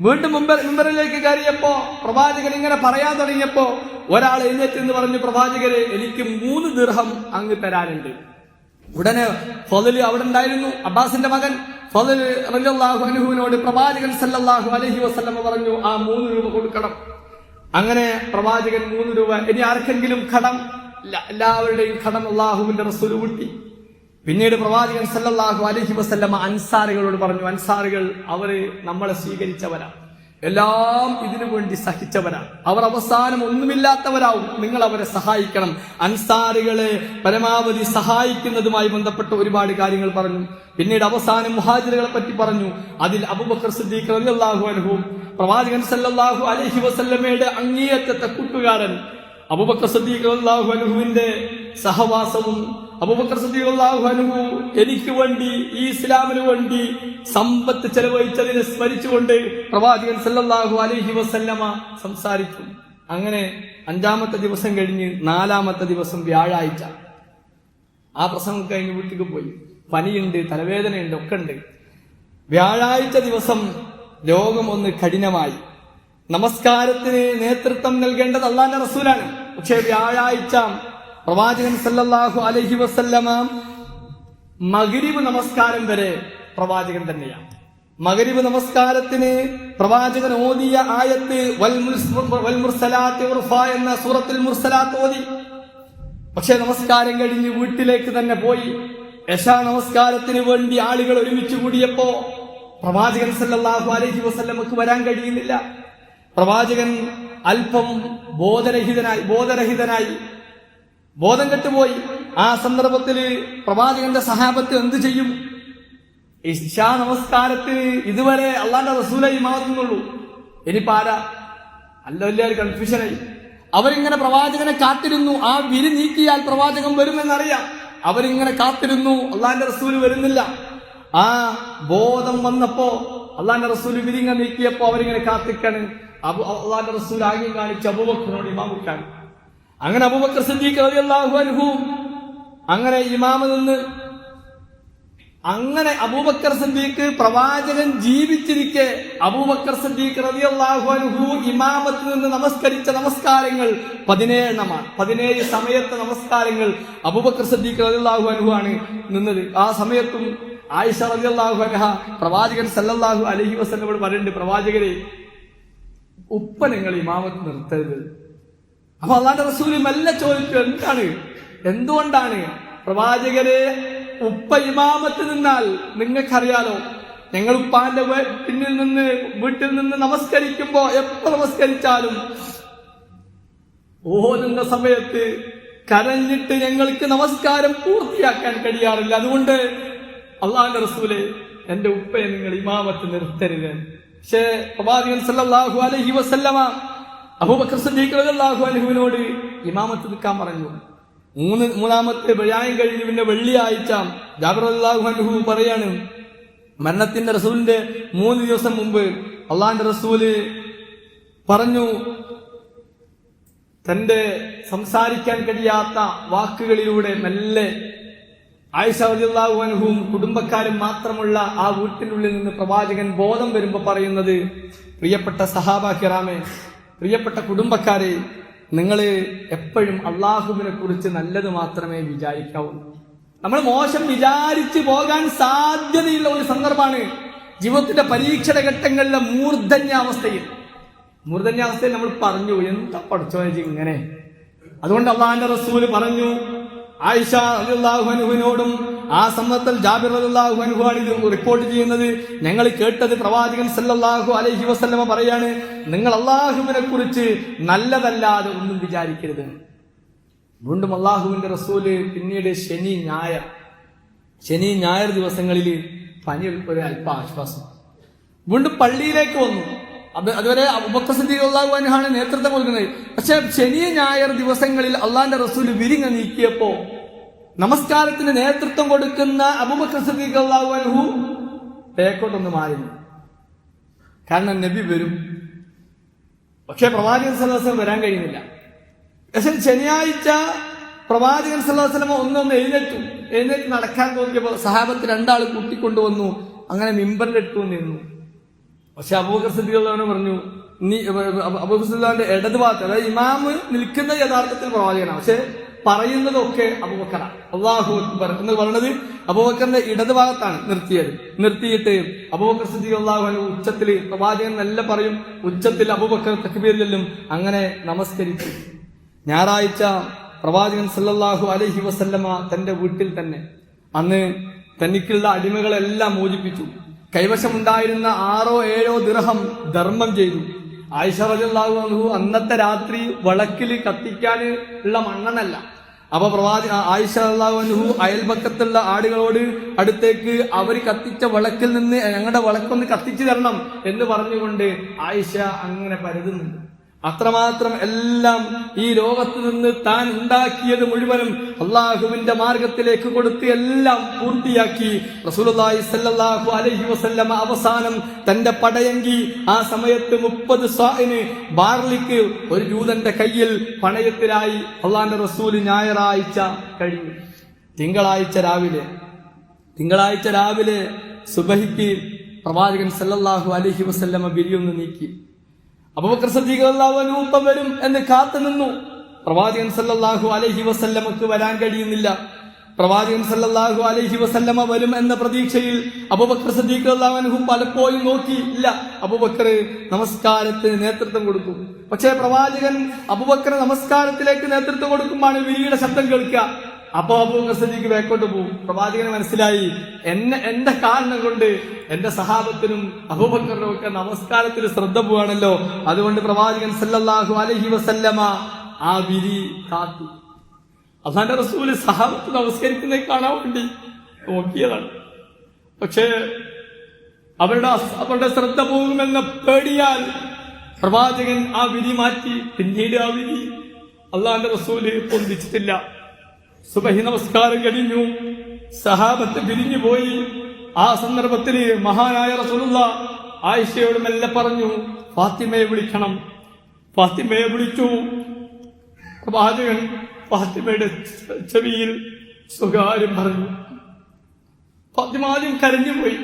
S1: വീണ്ടും മിമ്പറിലേക്ക് കയറിയപ്പോ പ്രവാചകൻ ഇങ്ങനെ പറയാൻ തുടങ്ങിയപ്പോ ഒരാൾ എഴുന്നേറ്റ് എന്ന് പറഞ്ഞു, പ്രവാചകരെ എനിക്ക് 3 ദിർഹം അങ്ങ് തരാനുണ്ട്. ഉടനെ ഫളൽ അവിടെ ഉണ്ടായിരുന്നു, അബ്ബാസിന്റെ മകൻ ഫളൽ റളിയല്ലാഹു അൻഹുവിനോട് പ്രവാചകൻ സല്ലല്ലാഹു അലൈഹി വസല്ലം പറഞ്ഞു, ആ 3 രൂപ കൊടുക്കണം. അങ്ങനെ പ്രവാചകൻ 3 രൂപ. ഇനി ആർക്കെങ്കിലും കടം? എല്ലാവരുടെയും കടം അള്ളാഹുവിന്റെ റസൂൽ വീട്ടി. പിന്നീട് പ്രവാചകൻ സല്ലല്ലാഹു അലൈഹി വസല്ലം അൻസാരികളോട് പറഞ്ഞു, അൻസാരികൾ അവര് നമ്മളെ സ്വീകരിച്ചവരാണ്, എല്ലാം ഇതിനു വേണ്ടി സഹിച്ചവരാണ്, അവർ അവസാനം ഒന്നുമില്ലാത്തവരാവും, നിങ്ങൾ അവരെ സഹായിക്കണം. അൻസാരികളെ പരമാവധി സഹായിക്കുന്നതുമായി ബന്ധപ്പെട്ട ഒരുപാട് കാര്യങ്ങൾ പറഞ്ഞു. പിന്നീട് അവസാനം മുഹാജിറുകളെ പറ്റി പറഞ്ഞു. അതിൽ അബൂബക്കർ സിദ്ദീഖ് റളിയല്ലാഹു അൻഹു, പ്രവാചകൻ സല്ലല്ലാഹു അലൈഹി വസല്ലമയുടെ അങ്ങേയറ്റത്തെ കൂട്ടുകാരൻ അബൂബക്കർ സിദ്ദീഖ് റളിയല്ലാഹു അൻഹുവിന്റെ സഹവാസവും, അബൂബക്കർ സിദ്ദീഖ് റളിയല്ലാഹു അൻഹു എനിക്ക് വേണ്ടി, ഈ ഇസ്ലാമിന് വേണ്ടി സമ്പത്ത് ചെലവഴിച്ചതിനെ സ്മരിച്ചുകൊണ്ട് പ്രവാചകൻ സല്ലല്ലാഹു അലൈഹി വസല്ലമ സംസാരിച്ചു. അങ്ങനെ 5-ാമത്തെ ദിവസം കഴിഞ്ഞ് 4-ാമത്തെ ദിവസം വ്യാഴാഴ്ച ആ പ്രസംഗം കഴിഞ്ഞ് വീട്ടിലേക്ക് പോയി. പനിയുണ്ട്, തലവേദനയുണ്ട്, ഒക്കെ ഉണ്ട്. വ്യാഴാഴ്ച ദിവസം രോഗം ഒന്ന് കഠിനമായി. നമസ്കാരത്തിന് നേതൃത്വം നൽകേണ്ടത് അള്ളാന്റെ റസൂലാണ്. പക്ഷേ വ്യാഴാഴ്ച പ്രവാചകൻ സല്ലല്ലാഹു അലൈഹി വസല്ലമ മഗ്രിബ് നമസ്കാരം വരെ പ്രവാചകൻ തന്നെയാണ്. മഗ്രിബ് നമസ്കാരത്തിന് പ്രവാചകൻ ഓതിയ ആയത്ത് വൽ മുർസലാത്തി ഉർഫ എന്ന സൂറത്തുൽ മുർസലാത്ത് ഓതി. പക്ഷെ നമസ്കാരം കഴിഞ്ഞ് വീട്ടിലേക്ക് തന്നെ പോയി. ഇശാ നമസ്കാരത്തിന് വേണ്ടി ആളുകൾ ഒരുമിച്ച് കൂടിയപ്പോ പ്രവാചകൻ സല്ലല്ലാഹു അലൈഹി വസല്ലമക്ക് വരാൻ കഴിയുന്നില്ല. പ്രവാചകൻ അല്പം ബോധരഹിതനായി ബോധം കെട്ടുപോയി. ആ സന്ദർഭത്തിൽ പ്രവാചകന്റെ സഹാബത്ത് എന്ത് ചെയ്യും? ഇശാ നമസ്കാരത്തിന് ഇതുവരെ അള്ളാന്റെ റസൂലേ ഇമാമത്തുന്നുള്ളൂ, ഇനിയിപ്പാരാ? വലിയൊരു കൺഫ്യൂഷനായി. അവരിങ്ങനെ പ്രവാചകനെ കാത്തിരുന്നു. ആ വിരി നീക്കിയാൽ പ്രവാചകൻ വരുമെന്നറിയാം. അവരിങ്ങനെ കാത്തിരുന്നു, അള്ളാന്റെ റസൂല് വരുന്നില്ല. ആ ബോധം വന്നപ്പോ അള്ളാന്റെ റസൂല് വിരിങ്ങ നീക്കിയപ്പോ അവരിങ്ങനെ കാത്തിക്കാണ്. അള്ളാന്റെ റസൂൽ ആംഗ്യം കാണിച്ച് അബൂബക്കറിനോട് ഇമാമുക്കാൻ. അങ്ങനെ അബൂബക്കർ സിദ്ദീഖ് റളിയല്ലാഹു അൻഹു അങ്ങനെ ഇമാമ നിന്ന് അങ്ങനെ അബൂബക്കർ സിദ്ദീഖ് പ്രവാചകൻ ജീവിച്ചിരിക്കെ അബൂബക്കർ സിദ്ദീഖ് റളിയല്ലാഹു അൻഹു ഇമാമത്തിൽ നിന്ന് നമസ്കരിച്ച നമസ്കാരങ്ങൾ 17 17 സമയത്തെ നമസ്കാരങ്ങൾ അബൂബക്കർ സിദ്ദീഖ് റളിയല്ലാഹു അൻഹു ആണ് നിന്നത്. ആ സമയത്തും ആയിഷ റളിയല്ലാഹു അൻഹ പ്രവാചകൻ സല്ലല്ലാഹു അലൈഹി വസല്ലമയോട് പറയുന്നുണ്ട്, പ്രവാചകരെ ഉപ്പ നിങ്ങൾ ഇമാമത്ത് നിർത്തരുത്. അപ്പൊ അല്ലാഹുവിന്റെ റസൂൽ മെല്ലെ ചോദിച്ചു, എന്തുകൊണ്ടാണ് പ്രവാചകരെ ഉപ്പ ഇമാമത്ത് നിന്നാൽ? നിങ്ങൾക്കറിയാലോ, ഞങ്ങൾ ഉപ്പാന്റെ പിന്നിൽ നിന്ന് വീട്ടിൽ നിന്ന് നമസ്കരിക്കുമ്പോ എപ്പോ നമസ്കരിച്ചാലും ഓതുന്ന സമയത്ത് കരഞ്ഞിട്ട് ഞങ്ങൾക്ക് നമസ്കാരം പൂർത്തിയാക്കാൻ കഴിയാറില്ല. അതുകൊണ്ട് അള്ളാഹുവിന്റെ റസൂലെ, എന്റെ ഉപ്പയെ നിങ്ങൾ ഇമാമത്ത് നിർത്തരുത്. പക്ഷേ പ്രവാചകൻ സല്ലല്ലാഹു അലൈഹി വസല്ലമ അബൂബക്കർ സിദ്ദീഖ് റളിയല്ലാഹു അൻഹുവിനോട് ഇമാമത്ത് നിൽക്കാൻ പറഞ്ഞു. മൂന്നാമത്തെ ബയാൻ കഴിഞ്ഞ് പിന്നെ വെള്ളിയാഴ്ച ജാബിർ റളിയല്ലാഹു അൻഹു പറയാണ്, മരണത്തിന്റെ റസൂലിന്റെ 3 ദിവസം മുമ്പ് അള്ളാഹുവിന്റെ റസൂല് പറഞ്ഞു, തന്റെ സംസാരിക്കാൻ കഴിയാത്ത വാക്കുകളിലൂടെ മെല്ലെ ആയിഷ റളിയല്ലാഹു അൻഹുവും കുടുംബക്കാരും മാത്രമുള്ള ആ വീട്ടിനുള്ളിൽ നിന്ന് പ്രവാചകൻ ബോധം വരുമ്പോ പറയുന്നത്, പ്രിയപ്പെട്ട സഹാബ കിറാമേ, പ്രിയപ്പെട്ട കുടുംബക്കാരെ, നിങ്ങൾ എപ്പോഴും അള്ളാഹുവിനെ കുറിച്ച് നല്ലത് മാത്രമേ വിചാരിക്കാവൂ. നമ്മൾ മോശം വിചാരിച്ചു പോകാൻ സാധ്യതയുള്ള ഒരു സന്ദർഭമാണ് ജീവിതത്തിന്റെ പരീക്ഷണ ഘട്ടങ്ങളിലെ മൂർധന്യാവസ്ഥയിൽ നമ്മൾ പറഞ്ഞു, എന്താ പഠിച്ചോജി ഇങ്ങനെ. അതുകൊണ്ട് അള്ളാഹുവിന്റെ റസൂല് പറഞ്ഞു, ആയിഷ റളിയല്ലാഹു അൻഹുവിനോടും ആ സന്ദർഭത്തിൽ ജാബിർ റളിയല്ലാഹു അൻഹു ആണ് ഇത് റിപ്പോർട്ട് ചെയ്യുന്നത്, ഞങ്ങൾ കേട്ടത് പ്രവാചകൻ സല്ലല്ലാഹു അലൈഹി വസല്ലമ പറയാണ്, നിങ്ങൾ അള്ളാഹുവിനെ കുറിച്ച് നല്ലതല്ലാതെ ഒന്നും വിചാരിക്കരുത്. വീണ്ടും അള്ളാഹുവിന്റെ റസൂല് പിന്നീട് ശനി ഞായർ ദിവസങ്ങളിൽ പനി ഒരു അല്പ ആശ്വാസം വീണ്ടും പള്ളിയിലേക്ക് വന്നു. അതുവരെ അബൂബക്കർ സിദ്ദീഖ് റളിയല്ലാഹു അൻഹുവാണ് നേതൃത്വം കൊടുക്കുന്നത്. പക്ഷെ ശനി ഞായർ ദിവസങ്ങളിൽ അള്ളാന്റെ റസൂൽ വിരിങ്ങ നീക്കിയപ്പോ നമസ്കാരത്തിന് നേതൃത്വം കൊടുക്കുന്ന അബൂബക്കർ സിദ്ദീഖ് റളിയല്ലാഹു അൻഹു തേക്കോട്ടൊന്ന് മാറില്ല. കാരണം നബി വരും, പക്ഷെ പ്രവാചകൻ സല്ലല്ലാഹു അലൈഹി വസല്ലം വരാൻ കഴിയുന്നില്ല. പക്ഷെ ശനിയാഴ്ച പ്രവാചകൻ സല്ലല്ലാഹു അലൈഹി വസല്ലം ഒന്നൊന്ന് എഴുന്നേറ്റ് നടക്കാൻ നോക്കിയപ്പോ സഹാബത്ത് 2 ആൾ കൂട്ടിക്കൊണ്ടുവന്നു. അങ്ങനെ മിമ്പറിന്റെ അടുത്ത് നിന്നു. പക്ഷെ അബൂബക്കർ സിദ്ദീഖ് റളിയല്ലാഹു അൻഹു പറഞ്ഞു, അബൂബക്കർ സിദ്ദീഖിന്റെ ഇടതുഭാഗത്ത്, അതായത് ഇമാമ് നിൽക്കുന്ന യഥാർത്ഥത്തിൽ പ്രവാചകനാണ്, പക്ഷെ പറയുന്നതൊക്കെ അബൂബക്കറാണ്. അല്ലാഹു അക്ബർ എന്ന് പറയുന്നത് അബൂബക്കറിന്റെ ഇടതുഭാഗത്താണ് നിർത്തിയിട്ട് അബൂബക്കർ സിദ്ദീഖ് റളിയല്ലാഹു അൻഹു ഉച്ചത്തിൽ, പ്രവാചകൻ നല്ല പറയും, ഉച്ചത്തിൽ അബൂബക്കർ തക്ബീർ ചൊല്ലും. അങ്ങനെ നമസ്കരിച്ചു. ഞായറാഴ്ച പ്രവാചകൻ സല്ലല്ലാഹു അലൈഹി വസല്ലമ തന്റെ വീട്ടിൽ തന്നെ അന്ന് തനിക്കുള്ള അടിമകളെല്ലാം മോചിപ്പിച്ചു. കൈവശമുണ്ടായിരുന്ന 6-7 ദിർഹം ധർമ്മം ചെയ്തു. ആയിഷ റളിയല്ലാഹു അൻഹു അന്നത്തെ രാത്രി വിളക്കിൽ കത്തിക്കാൻ ഉള്ള മണ്ണെണ്ണല്ല. അപ്പൊ ആയിഷ റളിയല്ലാഹു അൻഹു അയൽപക്കത്തുള്ള ആടുകളോട് അടുത്തേക്ക് അവർ കത്തിച്ച വിളക്കിൽ നിന്ന് ഞങ്ങളുടെ വിളക്കൊന്ന് കത്തിച്ചു തരണം എന്ന് പറഞ്ഞുകൊണ്ട് ആയിഷ അങ്ങനെ പരതുന്നുണ്ട്. അത്രമാത്രം എല്ലാം ഈ ലോകത്ത് നിന്ന് താൻ ഉണ്ടാക്കിയത് മുഴുവനും അള്ളാഹുവിന്റെ മാർഗത്തിലേക്ക് കൊടുത്ത് എല്ലാം പൂർത്തിയാക്കി. റസൂലുള്ളാഹി സ്വല്ലല്ലാഹു അലൈഹി വസല്ലമ അവസാനം തന്റെ പടയങ്കി ആ സമയത്ത് 30 സാഇന് ബാർലിക്ക് ഒരു ജൂതന്റെ കയ്യിൽ പണയത്തിലായി അള്ളാന്റെ റസൂല് ഞായറാഴ്ച കഴിഞ്ഞു. തിങ്കളാഴ്ച രാവിലെ സുബഹിക്ക് പ്രവാചകൻ സല്ലല്ലാഹു അലൈഹി വസല്ലമ ബിരിയൊന്ന് നീക്കി. അബൂബക്കർ സിദ്ദീഖ് റളിയല്ലാഹു അൻഹു വരും എന്ന് കാത്തു നിന്നു. പ്രവാചകൻ സല്ലല്ലാഹു അലൈഹി വസല്ലമക്ക് വരാൻ കഴിയുന്നില്ല. പ്രവാചകൻ സല്ലല്ലാഹു അലൈഹി വസല്ലമ വരും എന്ന പ്രതീക്ഷയിൽ അബൂബക്കർ സിദ്ദീഖ് റളിയല്ലാഹു അൻഹു പലപ്പോഴും നോക്കിയില്ല. അബൂബക്കർ നമസ്കാരത്തിന് നേതൃത്വം കൊടുക്കും. പക്ഷേ പ്രവാചകൻ അബൂബക്കർ നമസ്കാരത്തിലേക്ക് നേതൃത്വം കൊടുക്കുമ്പോഴാണ് വിരിയുടെ ശബ്ദം കേൾക്കുക. അപ്പോ അബൂബക്കർ സിദ്ദീഖ് വേക്കോട്ട് പോകും. പ്രവാചകന് മനസ്സിലായി, എന്റെ കാരണം കൊണ്ട് എന്റെ സഹാബത്തിനും അബൂബക്കറിനും ഒക്കെ നമസ്കാരത്തിൽ ശ്രദ്ധ പോവാണല്ലോ. അതുകൊണ്ട് പ്രവാചകൻ സല്ലല്ലാഹു അലൈഹി വസല്ലമ ആ വിരി കാത്തു. അല്ലാഹുവിന്റെ റസൂല് സഹാബത്ത് നമസ്കരിക്കുന്നത് കാണാൻ വേണ്ടി നോക്കിയതാണ്. പക്ഷേ അവരുടെ ശ്രദ്ധ പോകുമെന്ന പേടിയാൽ പ്രവാചകൻ ആ വിരി മാറ്റി. പിന്നീട് ആ വിരി അല്ലാഹുവിന്റെ റസൂല് പൊന്തിച്ചിട്ടില്ല. സുബഹി നമസ്കാരം കഴിഞ്ഞു, സഹാബത്ത് പിരിഞ്ഞു പോയി. ആ സന്ദർഭത്തിൽ മഹാനായ റസൂലുള്ളാഹി ആയിഷയോട് മെല്ലെ പറഞ്ഞു, ഫാത്തിമയെ വിളിക്കണം. ഫാത്തിമയെ വിളിച്ചു. പ്രവാചകൻ ഫാത്തിമയുടെ ചെവിയിൽ സ്വകാര്യം പറഞ്ഞു, ഫാത്തിമ ആദ്യം കരഞ്ഞുപോയി.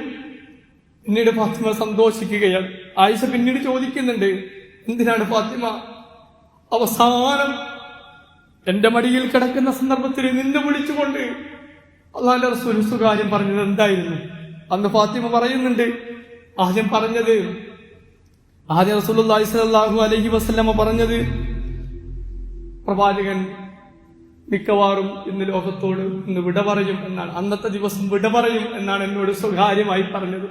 S1: പിന്നീട് ഫാത്തിമ സന്തോഷിക്കുകയാണ്. ആയിഷ പിന്നീട് ചോദിക്കുന്നുണ്ട്, എന്തിനാണ് ഫാത്തിമ അവസാനം എന്റെ മടിയിൽ കിടക്കുന്ന സന്ദർഭത്തിൽ നിന്നെ വിളിച്ചുകൊണ്ട് അല്ലാഹുവിന്റെ റസൂൽ സ്വകാര്യം പറഞ്ഞത് എന്തായിരുന്നു? അന്ന് ഫാത്തിമ പറയുന്നുണ്ട്, ആദ്യം റസൂലുള്ളാഹി സ്വല്ലല്ലാഹു അലൈഹി വസല്ലമ പറഞ്ഞത്, പ്രവാചകൻ മിക്കവാറും ഇന്ന് ലോകത്തോട് ഇന്ന് വിട പറയും എന്നാണ്, അന്നത്തെ ദിവസം വിട പറയും എന്നാണ് എന്നോട് സ്വകാര്യമായി പറഞ്ഞത്.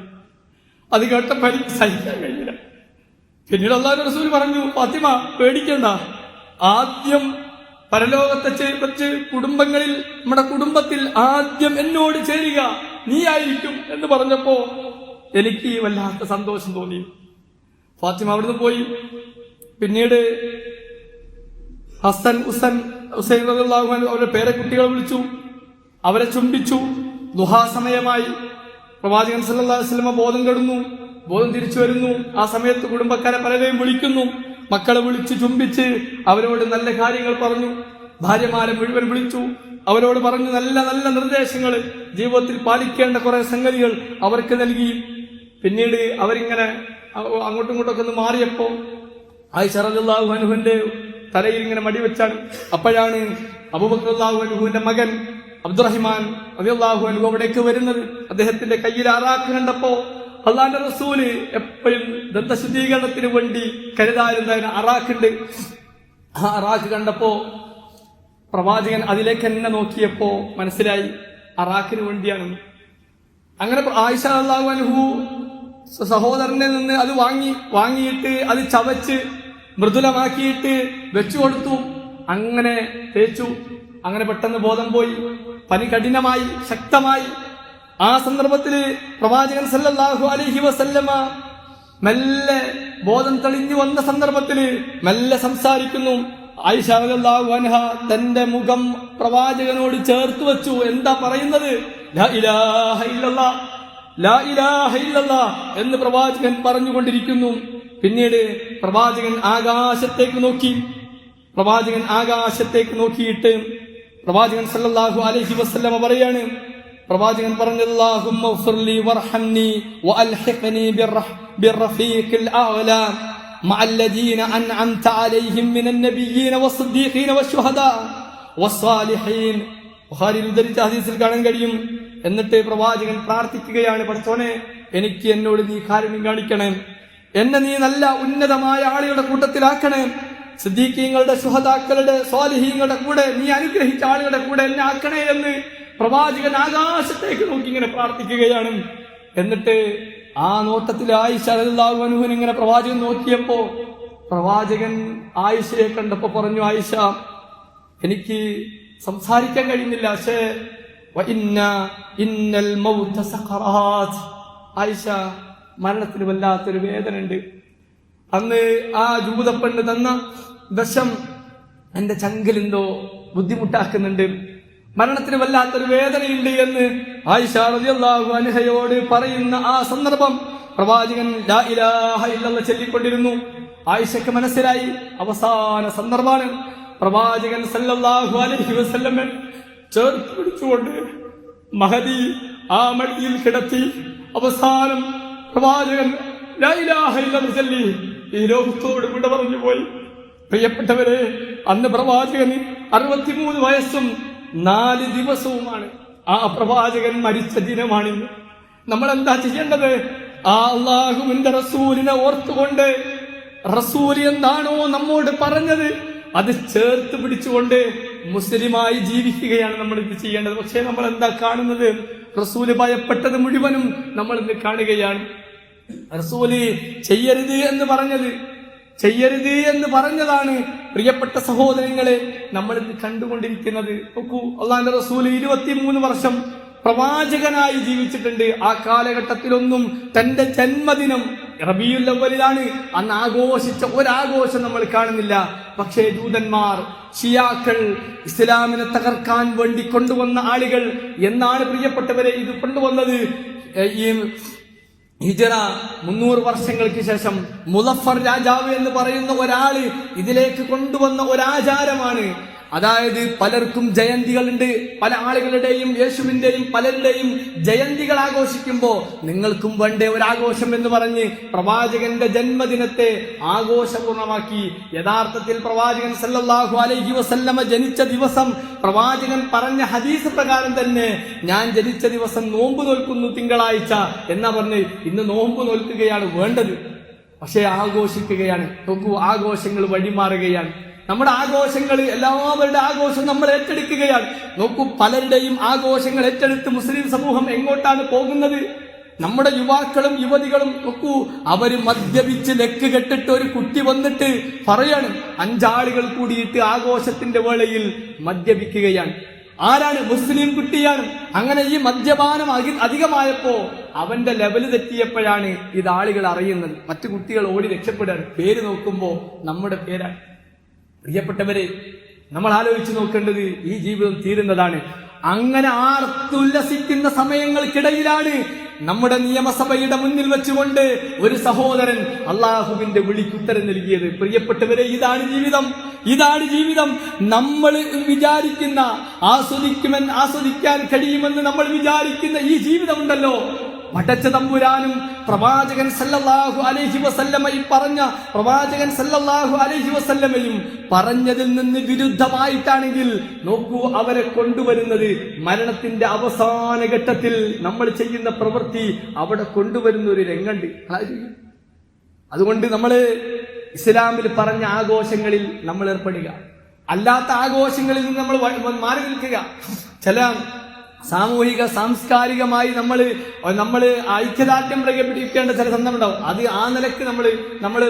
S1: അത് കേട്ടപ്പോൾ എനിക്ക് സഹിക്കാൻ കഴിഞ്ഞില്ല. പിന്നീട് അല്ലാഹുവിന്റെ റസൂൽ പറഞ്ഞു, ഫാത്തിമ പേടിക്കണ്ട, ആദ്യം പരലോകത്തെ വെച്ച് കുടുംബങ്ങളിൽ നമ്മുടെ കുടുംബത്തിൽ ആദ്യം എന്നോട് ചേരുക നീ ആയിരിക്കും എന്ന് പറഞ്ഞപ്പോ എനിക്ക് വല്ലാത്ത സന്തോഷം തോന്നി. ഫാത്തിമ അവിടുന്ന് പോയി. പിന്നീട് ഹസൻ ഹുസൈൻ റളിയല്ലാഹു അൻഹു അവരുടെ പേരക്കുട്ടികളെ വിളിച്ചു, അവരെ ചുംബിച്ചു. ദുഹാ സമയമായി. പ്രവാചകൻ സല്ലല്ലാഹു അലൈഹി വസല്ലം ബോധം കെടുന്നു. ബോധം തിരിച്ചു വരുന്നു. ആ സമയത്ത് കുടുംബക്കാരെ പലരെയും വിളിക്കുന്നു. മക്കളെ വിളിച്ച് ചുംബിച്ച് അവരോട് നല്ല കാര്യങ്ങൾ പറഞ്ഞു. ഭാര്യമാരെ മുഴുവൻ വിളിച്ചു. അവരോട് പറഞ്ഞു നല്ല നല്ല നിർദ്ദേശങ്ങൾ, ജീവിതത്തിൽ പാലിക്കേണ്ട കുറെ സംഗതികൾ അവർക്ക് നൽകി. പിന്നീട് അവരിങ്ങനെ അങ്ങോട്ടും ഇങ്ങോട്ടൊക്കെ ഒന്ന് മാറിയപ്പോ ആയിഷ റളിയല്ലാഹു അൻഹുവിന്റെ തലയിൽ ഇങ്ങനെ മടിവെച്ചാണ്. അപ്പോഴാണ് അബൂബക്കർ റളിയല്ലാഹു അൻഹുവിന്റെ മകൻ അബ്ദുറഹിമാൻ റളിയല്ലാഹു അൻഹു അവിടേക്ക് വരുന്നത്. അദ്ദേഹത്തിന്റെ കയ്യിൽ അറാഖ് കണ്ടപ്പോ അല്ലാഹുവിന്റെ റസൂല് എപ്പോഴും ദന്തശുദ്ധീകരണത്തിന് വേണ്ടി കരുതാറുണ്ടായിരുന്ന അറാഖുണ്ട്. ആ അറാഖ് കണ്ടപ്പോ പ്രവാചകൻ അതിലേക്ക് തന്നെ നോക്കിയപ്പോ മനസ്സിലായി അറാഖിന് വേണ്ടിയാണെന്ന്. അങ്ങനെ ആയിഷ റളിയല്ലാഹു അൻഹു സഹോദരനെ നിന്ന് അത് വാങ്ങിയിട്ട് അത് ചവച്ച് മൃദുലമാക്കിയിട്ട് വെച്ചു കൊടുത്തു. അങ്ങനെ തേച്ചു. അങ്ങനെ പെട്ടെന്ന് ബോധം പോയി. പനി കഠിനമായി, ശക്തമായി. ആ സന്ദർഭത്തില് പ്രവാചകൻ സല്ലല്ലാഹു അലൈഹി വസല്ലമ മെല്ലെ ബോധം തെളിഞ്ഞു വന്ന സന്ദർഭത്തില് മെല്ലെ സംസാരിക്കുന്നു. ആയിഷ റളിയല്ലാഹു അൻഹ തന്റെ മുഖം പ്രവാചകനോട് ചേർത്ത് വെച്ചു. എന്താ പറയുന്നത്? ലാ ഇലാഹ ഇല്ലല്ലാഹ്, ലാ ഇലാഹ ഇല്ലല്ലാഹ് എന്ന് പ്രവാചകൻ പറഞ്ഞുകൊണ്ടിരിക്കുന്നു. പിന്നീട് പ്രവാചകൻ ആകാശത്തേക്ക് നോക്കിയിട്ട് പ്രവാചകൻ സല്ലല്ലാഹു അലൈഹി വസല്ലമ പറയാണ്, പ്രവാചകൻ പറഞ്ഞത്, അല്ലാഹുമ്മ ഗ്ഫിർലി വർഹംനി വഅൽഹിഖ്നി ബിർറഫീഖിൽ അഅ്ലാ മഅല്ലദീന അൻഅംത അലൈഹിം മിനൻ നബിയ്യീന വസ്സദ്ദീഖീന വശുഹദാ വസ്സാലിഹീൻ. ബുഖാരിയിൽ ഉദ്ധരിച്ച ഹദീസിൽ കാണാൻ കഴിയും. എന്നിട്ട് പ്രവാചകൻ പ്രാർത്ഥിക്കുകയാണ്, പടച്ചോനെ എനിക്ക് എന്നോട് നീ കാരുണ്യം കാണിക്കണേ, എന്നെ നീ നല്ല ഉന്നതമായ ആളുകളുടെ കൂട്ടത്തിലാക്കണേ, സിദ്ദീഖീങ്ങളുടെ, ശുഹദാക്കളുടെ, സ്വാലിഹീങ്ങളുടെ കൂടെ നീ അനുഗ്രഹിച്ച ആളുകളുടെ കൂടെ എന്നെ ആക്കണേ എന്ന് പ്രവാചകൻ ആകാശത്തേക്ക് നോക്കി ഇങ്ങനെ പ്രാർത്ഥിക്കുകയാണ്. എന്നിട്ട് ആ നോട്ടത്തിൽ ആയിഷ റളിയല്ലാഹു അൻഹുവിനെ ഇങ്ങനെ പ്രവാചകൻ നോക്കിയപ്പോ പ്രവാചകൻ ആയിഷയെ കണ്ടപ്പോ പറഞ്ഞു, ആയിഷ എനിക്ക് സംസാരിക്കാൻ കഴിയുന്നില്ല, പക്ഷേ ഇന്നൽ മൗത സഖറാത്ത്, ആയിഷ മരണത്തിന് വല്ലാത്തൊരു വേദന ഉണ്ട്. അന്ന് ആ ജൂതപ്പെണ്ണ് തന്ന വിഷം എന്റെ ചങ്കിലെന്തോ ബുദ്ധിമുട്ടാക്കുന്നുണ്ട്, മരണത്തിന് വല്ലാത്തൊരു വേദനയുണ്ട് എന്ന് ആയിഷ റളിയല്ലാഹു അൻഹയോട് പറയുന്ന ആ സന്ദർഭം പ്രവാചകൻ ലാ ഇലാഹ ഇല്ലല്ലാഹ് ചൊല്ലിക്കൊണ്ടിരുന്നു. ആയിഷയ്ക്ക് മനസ്സിലായി അവസാന സന്ദർഭമാണ്. പ്രവാചകൻ സല്ലല്ലാഹു അലൈഹി വസല്ലം ചേർത്ത് പിടിച്ചുകൊണ്ട് മഹദി ആ മടിയിൽ കിടത്തി അവസാനം പ്രവാചകൻ ലാ ഇലാഹ ഇല്ലല്ലാഹ് ചൊല്ലി ഈ ലോകത്തോട് വിട പറഞ്ഞു പോയി. പ്രിയപ്പെട്ടവരെ, അന്ന് പ്രവാചകന് 63 വയസ്സും 4 ദിവസവുമാണ്. ആ പ്രവാചകൻ മരിച്ച ദിനമാണിന്ന്. നമ്മൾ എന്താ ചെയ്യേണ്ടത്? ആ അല്ലാഹുവിന്റെ റസൂലിനെ ഓർത്തുകൊണ്ട് റസൂൽ എന്താണോ നമ്മോട് പറഞ്ഞത് അത് ചേർത്ത് പിടിച്ചുകൊണ്ട് മുസ്ലിമായി ജീവിക്കുകയാണ് നമ്മൾ ഇത് ചെയ്യേണ്ടത്. പക്ഷേ നമ്മൾ എന്താ കാണുന്നത്? റസൂല് ഭയപ്പെട്ടത് മുഴുവനും നമ്മൾ ഇന്ന് കാണുകയാണ്. റസൂല് ചെയ്യരുത് എന്ന് പറഞ്ഞതാണ് പ്രിയപ്പെട്ട സഹോദരങ്ങളെ നമ്മൾ ഇന്ന് കണ്ടുകൊണ്ടിരിക്കുന്നത്. നോക്കൂ, അല്ലാഹുവിന്റെ റസൂല് 23 വർഷം പ്രവാചകനായി ജീവിച്ചിട്ടുണ്ട്. ആ കാലഘട്ടത്തിലൊന്നും തന്റെ ജന്മദിനം റബീഉൽ അവ്വലിലാണ്. അന്ന് ആഘോഷിച്ച ഒരാഘോഷം നമ്മൾ കാണുന്നില്ല. പക്ഷേ ജൂതന്മാർ, ഷിയാക്കൾ, ഇസ്ലാമിനെ തകർക്കാൻ വേണ്ടി കൊണ്ടുവന്ന ആളുകൾ എന്നാണ് പ്രിയപ്പെട്ടവരെ ഇത് കൊണ്ടുവന്നത്. ഈ ഹിജറ 300 വർഷങ്ങൾക്ക് ശേഷം മുളഫർ രാജാവ് എന്ന് പറയുന്ന ഒരാള് ഇതിലേക്ക് കൊണ്ടുവന്ന ഒരാചാരമാണ്. അതായത് പലർക്കും ജയന്തികളുണ്ട്, പല ആളുകളുടെയും യേശുവിന്റെയും പലരുടെയും ജയന്തികൾ ആഘോഷിക്കുമ്പോൾ നിങ്ങൾക്കും വേണ്ടേ ഒരാഘോഷം എന്ന് പറഞ്ഞ് പ്രവാചകന്റെ ജന്മദിനത്തെ ആഘോഷപൂർണമാക്കി. യഥാർത്ഥത്തിൽ പ്രവാചകൻ സല്ലല്ലാഹു അലൈഹി വസല്ലമ ജനിച്ച ദിവസം പ്രവാചകൻ പറഞ്ഞ ഹദീസ് പ്രകാരം തന്നെ ഞാൻ ജനിച്ച ദിവസം നോമ്പ് നോൽക്കുന്നു തിങ്കളാഴ്ച എന്നാ പറഞ്ഞ് ഇന്ന് നോമ്പ് നോൽക്കുകയാണ് വേണ്ടത്. പക്ഷെ ആഘോഷിക്കുകയാണ്. നോക്കൂ, ആഘോഷങ്ങൾ വഴിമാറുകയാണ്. നമ്മുടെ ആഘോഷങ്ങൾ, എല്ലാവരുടെ ആഘോഷം നമ്മൾ ഏറ്റെടുക്കുകയാണ്. നോക്കൂ, പലരുടെയും ആഘോഷങ്ങൾ ഏറ്റെടുത്ത് മുസ്ലിം സമൂഹം എങ്ങോട്ടാണ് പോകുന്നത്? നമ്മുടെ യുവാക്കളും യുവതികളും നോക്കൂ, അവര് മദ്യപിച്ച് ലെക്ക് കെട്ടിട്ട് ഒരു കുട്ടി വന്നിട്ട് പറയാണ് 5 ആളുകൾ കൂടിയിട്ട് ആഘോഷത്തിന്റെ വേളയിൽ മദ്യപിക്കുകയാണ്. ആരാണ്? മുസ്ലിം കുട്ടിയാണ്. അങ്ങനെ ഈ മദ്യപാനം അധികമായപ്പോ അവന്റെ ലെവല് തെറ്റിയപ്പോഴാണ് ഇത് ആളുകൾ അറിയുന്നത്. മറ്റു കുട്ടികൾ ഓടി രക്ഷപ്പെടാൻ പേര് നോക്കുമ്പോ നമ്മുടെ പേരാണ്. പ്രിയപ്പെട്ടവരെ, നമ്മൾ ആലോചിച്ച് നോക്കേണ്ടത് ഈ ജീവിതം തീരുന്നതാണ്. അങ്ങനെ ആർത്തുല്ലസിക്കുന്ന സമയങ്ങൾക്കിടയിലാണ് നമ്മുടെ നിയമസഭയുടെ മുന്നിൽ വെച്ചുകൊണ്ട് ഒരു സഹോദരൻ അള്ളാഹുവിന്റെ വിളിക്കുത്തരം നൽകിയത്. പ്രിയപ്പെട്ടവരെ, ഇതാണ് ജീവിതം, ഇതാണ് ജീവിതം. നമ്മൾ വിചാരിക്കുന്ന ആസ്വദിക്കാൻ കഴിയുമെന്ന് നമ്മൾ വിചാരിക്കുന്ന ഈ ജീവിതമുണ്ടല്ലോ, പടച്ച തമ്പുരാനും പ്രവാചകൻ സല്ലല്ലാഹു അലൈഹി വസല്ലമയും പറഞ്ഞതിൽ നിന്ന് വിരുദ്ധമായിട്ടാണെങ്കിൽ നോക്കൂ, അവരെ കൊണ്ടുവരുന്നത് മരണത്തിന്റെ അവസാന ഘട്ടത്തിൽ നമ്മൾ ചെയ്യുന്ന പ്രവൃത്തി അവിടെ കൊണ്ടുവരുന്ന ഒരു രംഗണ്ട്. അതുകൊണ്ട് നമ്മള് ഇസ്ലാമിൽ പറഞ്ഞ ആഘോഷങ്ങളിൽ നമ്മൾ ഏർപ്പെടുക, അല്ലാത്ത ആഘോഷങ്ങളിൽ നിന്ന് നമ്മൾ മാറി നിൽക്കുക. ചില സാമൂഹിക സാംസ്കാരികമായി നമ്മൾ ഐക്യദാർഢ്യം പ്രകടിപ്പിക്കേണ്ട ചില സന്ദർഭം അത് ആ നിലക്ക് നമ്മൾ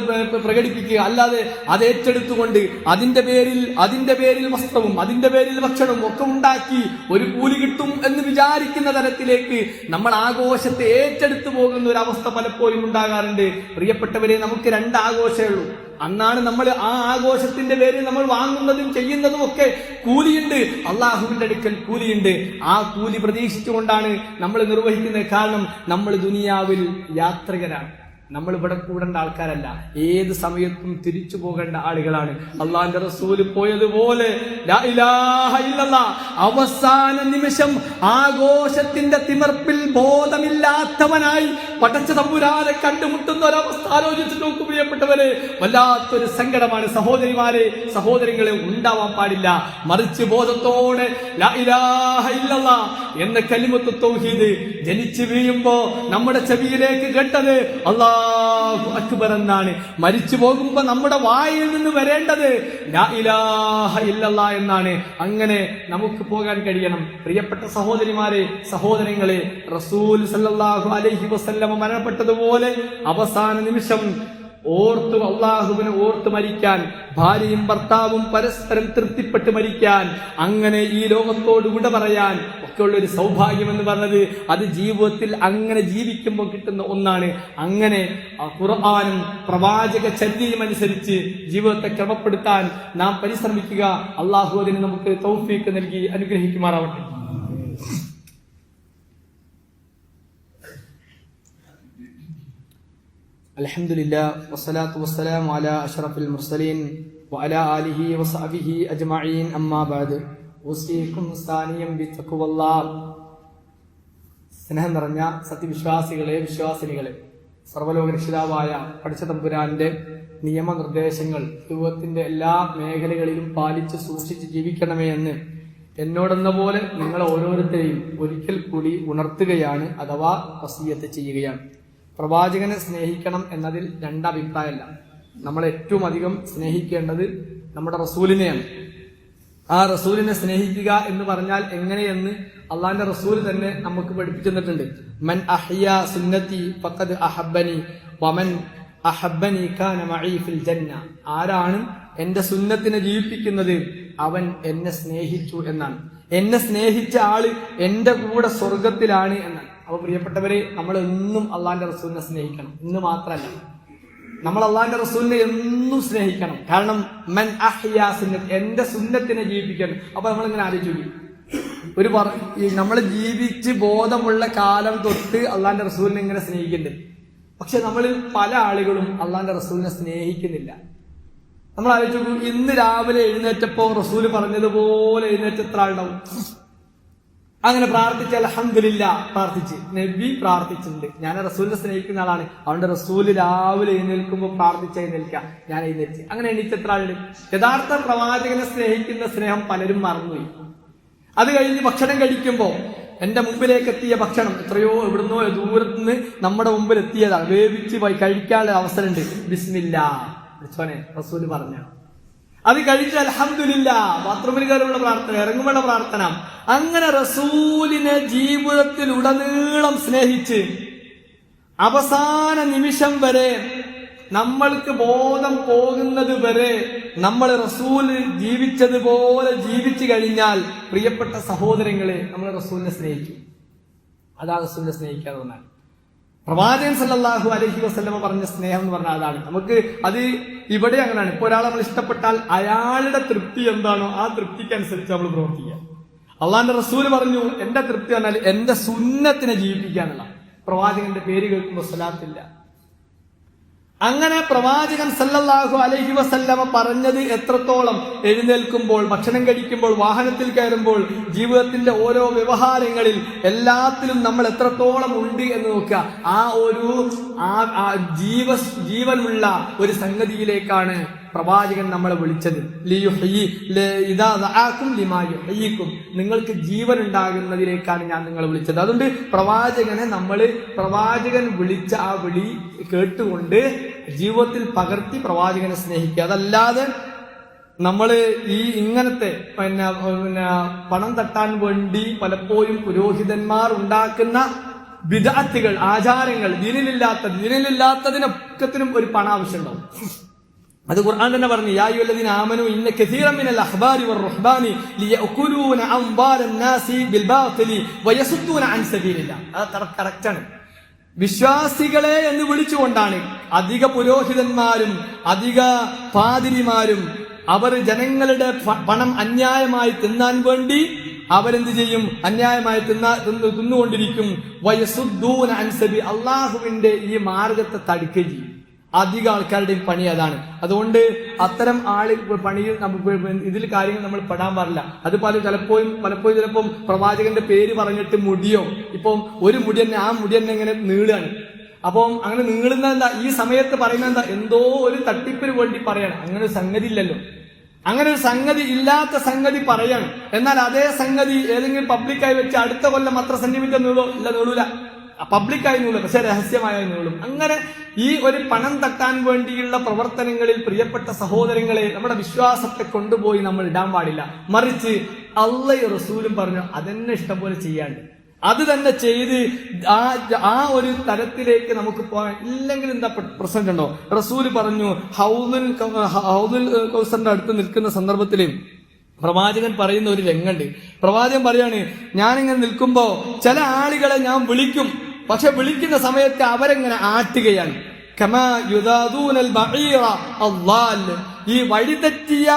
S1: പ്രകടിപ്പിക്കുക. അല്ലാതെ അത് ഏറ്റെടുത്തുകൊണ്ട് അതിന്റെ പേരിൽ വസ്ത്രവും അതിന്റെ പേരിൽ ഭക്ഷണവും ഒക്കെ ഉണ്ടാക്കി ഒരു കൂലി കിട്ടും എന്ന് വിചാരിക്കുന്ന തരത്തിലേക്ക് നമ്മൾ ആഘോഷത്തെ ഏറ്റെടുത്തു പോകുന്ന ഒരു അവസ്ഥ പലപ്പോഴും ഉണ്ടാകാറുണ്ട്. പ്രിയപ്പെട്ടവരെ, നമുക്ക് 2 ആഘോഷമേ ഉള്ളൂ. അന്നാണ് നമ്മൾ ആ ആഘോഷത്തിന്റെ പേരിൽ നമ്മൾ വാങ്ങുന്നതും ചെയ്യുന്നതും ഒക്കെ കൂലിയുണ്ട്, അള്ളാഹുവിന്റെ അടുക്കൽ കൂലിയുണ്ട്. ആ കൂലി പ്രതീക്ഷിച്ചുകൊണ്ടാണ് നമ്മൾ നിർവഹിക്കുന്നത്. കാരണം നമ്മൾ ദുനിയാവിൽ യാത്രികരാണ്, നമ്മൾ ഇവിടെ കൂടേണ്ട ആൾക്കാരല്ല, ഏത് സമയത്തും തിരിച്ചു പോകേണ്ട ആളുകളാണ്. അള്ളാന്റെ റസൂല് പോയതുപോലെ ലാ ഇലാഹ ഇല്ലല്ലാഹ് അവസാന നിമിഷം ആഘോഷത്തിന്റെ തിമർപ്പിൽ ബോധമില്ലാത്തവനായി പടച്ച തമ്പുരാനെ കണ്ടുമുട്ടുന്ന ഒരവസ്ഥ ആലോചിച്ച് നോക്കൂ പ്രിയപ്പെട്ടവരെ. വല്ലാത്തൊരു സങ്കടമാണ്. സഹോദരിമാരെ, സഹോദരങ്ങളെ, ഉണ്ടാവാൻ പാടില്ല. മറിച്ച് ബോധത്തോടെ ലാ ഇലാഹ ഇല്ലല്ലാഹ് എന്ന കലിമത്ത് തൗഹീദ് ജനിച്ചു വീഴുമ്പോ നമ്മുടെ ചെവിയിലേക്ക് കേട്ടത് അല്ലാഹു അക്ബർ എന്നാണ്. മരിച്ചു പോകുമ്പോ നമ്മുടെ വായിൽ നിന്ന് വരേണ്ടത് ലാ ഇലാഹ ഇല്ലല്ലാഹ് എന്നാണ്. അങ്ങനെ നമുക്ക് പോകാൻ കഴിയണം. പ്രിയപ്പെട്ട സഹോദരിമാരെ, സഹോദരങ്ങളെ, റസൂൽ സല്ലല്ലാഹു അലൈഹി വസല്ലം മരണപ്പെട്ടതുപോലെ അവസാന നിമിഷം അള്ളാഹുവിനെ ഓർത്ത് മരിക്കാൻ, ഭാര്യയും ഭർത്താവും പരസ്പരം തൃപ്തിപ്പെട്ട് മരിക്കാൻ, അങ്ങനെ ഈ ലോകത്തോട് വിട പറയാൻ ഒക്കെയുള്ളൊരു സൗഭാഗ്യം എന്ന് പറഞ്ഞത് അത് ജീവിതത്തിൽ അങ്ങനെ ജീവിക്കുമ്പോൾ കിട്ടുന്ന ഒന്നാണ്. അങ്ങനെ ഖുർആനും പ്രവാചക ചര്യയും അനുസരിച്ച് ജീവിതത്തെ ക്രമപ്പെടുത്താൻ നാം പരിശ്രമിക്കുക. അള്ളാഹു അതിന് നമുക്ക് തൗഫീഖ് നൽകി അനുഗ്രഹിക്കുമാറാവട്ടെ. അൽഹംദുലില്ലാഹ് വസ്സലാത്തു വസ്സലാമു അലാ അഷ്റഫിൽ മുർസലീൻ വഅലാ ആലിഹി വസഹ്ബിഹി അജ്മഈൻ. അമ്മാ ബഅദ്. ഉസീകും സാനിയം ബിതഖ്വല്ലാഹ്. സ്നേഹം നിറഞ്ഞ സത്യവിശ്വാസികളെ, വിശ്വാസിനികളെ, സർവ്വലോക രക്ഷിതാവായ പടച്ച തമ്പുരാന്റെ നിയമനിർദ്ദേശങ്ങൾ ജീവിതത്തിന്റെ എല്ലാ മേഖലകളിലും പാലിച്ച് സൂക്ഷിച്ച് ജീവിക്കണമേ എന്ന് എന്നോടെന്ന പോലെ നിങ്ങൾ ഓരോരുത്തരെയും ഒരിക്കൽ കൂടി ഉണർത്തുകയാണ്, അഥവാ വസിയ്യത്ത് ചെയ്യുകയാണ്. പ്രവാചകനെ സ്നേഹിക്കണം എന്നതിൽ 2 അഭിപ്രായമല്ല. നമ്മൾ ഏറ്റവും അധികം സ്നേഹിക്കേണ്ടത് നമ്മുടെ റസൂലിനെയാണ്. ആ റസൂലിനെ സ്നേഹിക്കുക എന്ന് പറഞ്ഞാൽ എങ്ങനെയെന്ന് അള്ളാന്റെ റസൂൽ തന്നെ നമുക്ക് പഠിപ്പിച്ചു തന്നിട്ടുണ്ട്. മൻ അഹ്യാ സുന്നതി ഫഖദ് അഹബ്ബനി വമൻ അഹബ്ബനി കാന മഈ ഫിൽ ജന്ന. ആരാണ് എന്റെ സുന്നത്തിനെ ജീവിപ്പിക്കുന്നത് അവൻ എന്നെ സ്നേഹിച്ചു എന്നാണ്. എന്നെ സ്നേഹിച്ച ആള് എന്റെ കൂടെ സ്വർഗത്തിലാണ് എന്നാണ്. അപ്പൊ പ്രിയപ്പെട്ടവരെ, നമ്മൾ എന്നും അള്ളാന്റെ റസൂലിനെ സ്നേഹിക്കണം. ഇന്ന് മാത്രമല്ല, നമ്മൾ അള്ളാന്റെ റസൂലിനെ എന്നും സ്നേഹിക്കണം. കാരണം മൻ അഹ്യാ സുന്നത്തി, എന്റെ സുന്നത്തിനെ ജീവിപ്പിക്കണം. അപ്പൊ നമ്മളിങ്ങനെ ആലോചിച്ചു, നമ്മൾ ജീവിച്ച് ബോധമുള്ള കാലം തൊട്ട് അള്ളാന്റെ റസൂലിനെ ഇങ്ങനെ സ്നേഹിക്കുന്നുണ്ട്. പക്ഷെ നമ്മളിൽ പല ആളുകളും അള്ളാന്റെ റസൂലിനെ സ്നേഹിക്കുന്നില്ല. നമ്മൾ ആലോചിച്ചു, ഇന്ന് രാവിലെ എഴുന്നേറ്റപ്പോ റസൂല് പറഞ്ഞതുപോലെ എഴുന്നേറ്റ് എത്ര ആളുണ്ടാവും? അങ്ങനെ പ്രാർത്ഥിച്ച അൽഹംദുലില്ലാ പ്രാർത്ഥിച്ച് നബി പ്രാർത്ഥിച്ചിട്ടുണ്ട്. ഞാൻ റസൂലിനെ സ്നേഹിക്കുന്ന ആളാണ്, അതുകൊണ്ട് റസൂല് രാവിലെ എഴുന്നേൽക്കുമ്പോൾ പ്രാർത്ഥിച്ച് എഴുന്നേൽക്കാം, ഞാൻ എഴുന്നേറ്റ്. അങ്ങനെ എണീറ്റ് എത്ര ആളുണ്ട്? യഥാർത്ഥ പ്രവാചകനെ സ്നേഹിക്കുന്ന സ്നേഹം പലരും മറന്നുപോയി. അത് കഴിഞ്ഞ് ഭക്ഷണം കഴിക്കുമ്പോ എന്റെ മുമ്പിലേക്ക് എത്തിയ ഭക്ഷണം എത്രയോ എവിടുന്നോ ദൂരത്തുനിന്ന് നമ്മുടെ മുമ്പിൽ എത്തിയതാണ്, വേവിച്ച് കഴിക്കാനുള്ള അവസരമുണ്ട്, ബിസ്മില്ലാ റസൂല് പറഞ്ഞ. അത് കഴിച്ച് അൽഹംദുലില്ലാ ബാത്റൂമിൽ കയറുമ്പോൾ പ്രാർത്ഥന, ഇറങ്ങുമ്പോൾ പ്രാർത്ഥന. അങ്ങനെ റസൂലിനെ ജീവിതത്തിൽ ഉടനീളം സ്നേഹിച്ച് അവസാന നിമിഷം വരെ, നമ്മൾക്ക് ബോധം പോകുന്നത് വരെ നമ്മൾ റസൂല് ജീവിച്ചതുപോലെ ജീവിച്ചു കഴിഞ്ഞാൽ, പ്രിയപ്പെട്ട സഹോദരങ്ങളെ, നമ്മൾ റസൂലിനെ സ്നേഹിക്കും. അതാ റസൂലിനെ സ്നേഹിക്കാതെ വന്നാൽ പ്രവാചകൻ സല്ലല്ലാഹു അലൈഹി വസല്ലമ പറഞ്ഞ സ്നേഹം എന്ന് പറഞ്ഞാൽ അതാണ്. നമുക്ക് അത് ഇവിടെ അങ്ങനെയാണ്. ഇപ്പൊ ഒരാളെ നമ്മൾ ഇഷ്ടപ്പെട്ടാൽ അയാളുടെ തൃപ്തി എന്താണോ ആ തൃപ്തിക്ക് അനുസരിച്ച് നമ്മൾ പ്രവർത്തിക്കുക. അള്ളാന്റെ റസൂല് പറഞ്ഞു, എന്റെ തൃപ്തി പറഞ്ഞാൽ എന്റെ സുന്നത്തിനെ ജീവിപ്പിക്കാനുള്ള. പ്രവാചകന്റെ പേര് കേൾക്കുമ്പോൾ സ്വലാത്തില്ല. അങ്ങനെ പ്രവാചകൻ സല്ലല്ലാഹു അലൈഹി വസല്ലമ പറഞ്ഞത് എത്രത്തോളം എഴുന്നേൽക്കുമ്പോൾ, ഭക്ഷണം കഴിക്കുമ്പോൾ, വാഹനത്തിൽ കയറുമ്പോൾ, ജീവിതത്തിന്റെ ഓരോ വ്യവഹാരങ്ങളിൽ എല്ലാത്തിലും നമ്മൾ എത്രത്തോളം ഉണ്ട് എന്ന് നോക്കുക. ആ ഒരു ജീവനുള്ള ഒരു സംഗതിയിലേക്കാണ് പ്രവാചകൻ നമ്മളെ വിളിച്ചത്. നിങ്ങൾക്ക് ജീവൻ ഉണ്ടാകുന്നതിലേക്കാണ് ഞാൻ നിങ്ങളെ വിളിച്ചത്. അതുകൊണ്ട് പ്രവാചകൻ വിളിച്ച ആ വിളി കേട്ടുകൊണ്ട് ജീവിതത്തിൽ പകർത്തി പ്രവാചകനെ സ്നേഹിക്കുക. അതല്ലാതെ നമ്മള് ഇങ്ങനത്തെ പണം തട്ടാൻ വേണ്ടി പലപ്പോഴും പുരോഹിതന്മാർ ഉണ്ടാക്കുന്ന ബിദ്അത്തുകൾ, ആചാരങ്ങൾ, ദീനിലില്ലാത്തതിനൊക്കത്തിനും ഒരു പണം ആവശ്യമുണ്ടാവും. അത് ഖുർആൻ തന്നെ പറഞ്ഞു, യാ അയ്യുഹല്ലദീന ആമനൂ ഇന്ന കസീറൻ മിനൽ അഹ്ബാരി വറുഹ്ബാനി ലിയഅകുലൂന അംവാലൻ നാസി ബിൽ ബാതിലി വയസുദ്ദൂന അൻ സബീലില്ലാഹ്. അത് കറക്റ്റാണ്. വിശ്വാസികളെ എന്ന് വിളിച്ചുകൊണ്ടാണ് അധിക പുരോഹിതന്മാരും അധിക പാതിരിമാരും അവർ ജനങ്ങളുടെ പണം അന്യായമായി തിന്നാൻ വേണ്ടി അവരെന്ത് ചെയ്യും? അന്യായമായി തിന്നുകൊണ്ടിരിക്കും. വയസുദ്ദൂന അൻ സബീൽ, അള്ളാഹുവിന്റെ ഈ മാർഗത്തെ തടുക്കുകയും ചെയ്യും. അധിക ആൾക്കാരുടെയും പണി അതാണ്. അതുകൊണ്ട് അത്തരം പണിയിൽ ഇതിൽ കാര്യങ്ങൾ നമ്മൾ പെടാൻ പാടില്ല. അത് പലപ്പോഴും പ്രവാചകന്റെ പേര് പറഞ്ഞിട്ട് മുടിയോ, ഇപ്പം ഒരു മുടി തന്നെ, ആ മുടി തന്നെ ഇങ്ങനെ നീളാണ്. അപ്പം അങ്ങനെ നീളുന്ന എന്താ, ഈ സമയത്ത് പറയുന്നത് എന്താ, എന്തോ ഒരു തട്ടിപ്പിന് വേണ്ടി പറയാണ്. അങ്ങനെ ഒരു സംഗതി ഇല്ലല്ലോ. അങ്ങനെ ഒരു സംഗതി ഇല്ലാത്ത സംഗതി പറയാണ്. എന്നാൽ അതേ സംഗതി ഏതെങ്കിലും പബ്ലിക്കായി വെച്ച് അടുത്ത കൊല്ലം അത്ര സെന്റിമീറ്റർ നീളൂല, പബ്ലിക്കായി നീളും, പക്ഷെ രഹസ്യമായി നീളും. അങ്ങനെ ഈ ഒരു പണം തട്ടാൻ വേണ്ടിയുള്ള പ്രവർത്തനങ്ങളിൽ പ്രിയപ്പെട്ട സഹോദരങ്ങളെ, നമ്മുടെ വിശ്വാസത്തെ കൊണ്ടുപോയി നമ്മൾ ഇടാൻ പാടില്ല. മറിച്ച് അള്ളയും റസൂലും പറഞ്ഞു അതെന്നെ ഇഷ്ടം പോലെ ചെയ്യാണ്ട് അത് തന്നെ ചെയ്ത് ആ ഒരു തരത്തിലേക്ക് നമുക്ക് പോകാൻ. ഇല്ലെങ്കിൽ എന്താ പ്രശ്നം ഉണ്ടോ? റസൂല് പറഞ്ഞു, ഹൗദുൽ കൗസറിന്റെ അടുത്ത് നിൽക്കുന്ന സന്ദർഭത്തില് പ്രവാചകൻ പറയുന്ന ഒരു രംഗുണ്ട്. പ്രവാചകൻ പറയാണ്, ഞാനിങ്ങനെ നിൽക്കുമ്പോ ചില ആളുകളെ ഞാൻ വിളിക്കും, പക്ഷെ വിളിക്കുന്ന സമയത്ത് അവരെങ്ങനെ ആട്ടുകയാണ്. ഈ വഴിതെറ്റിയ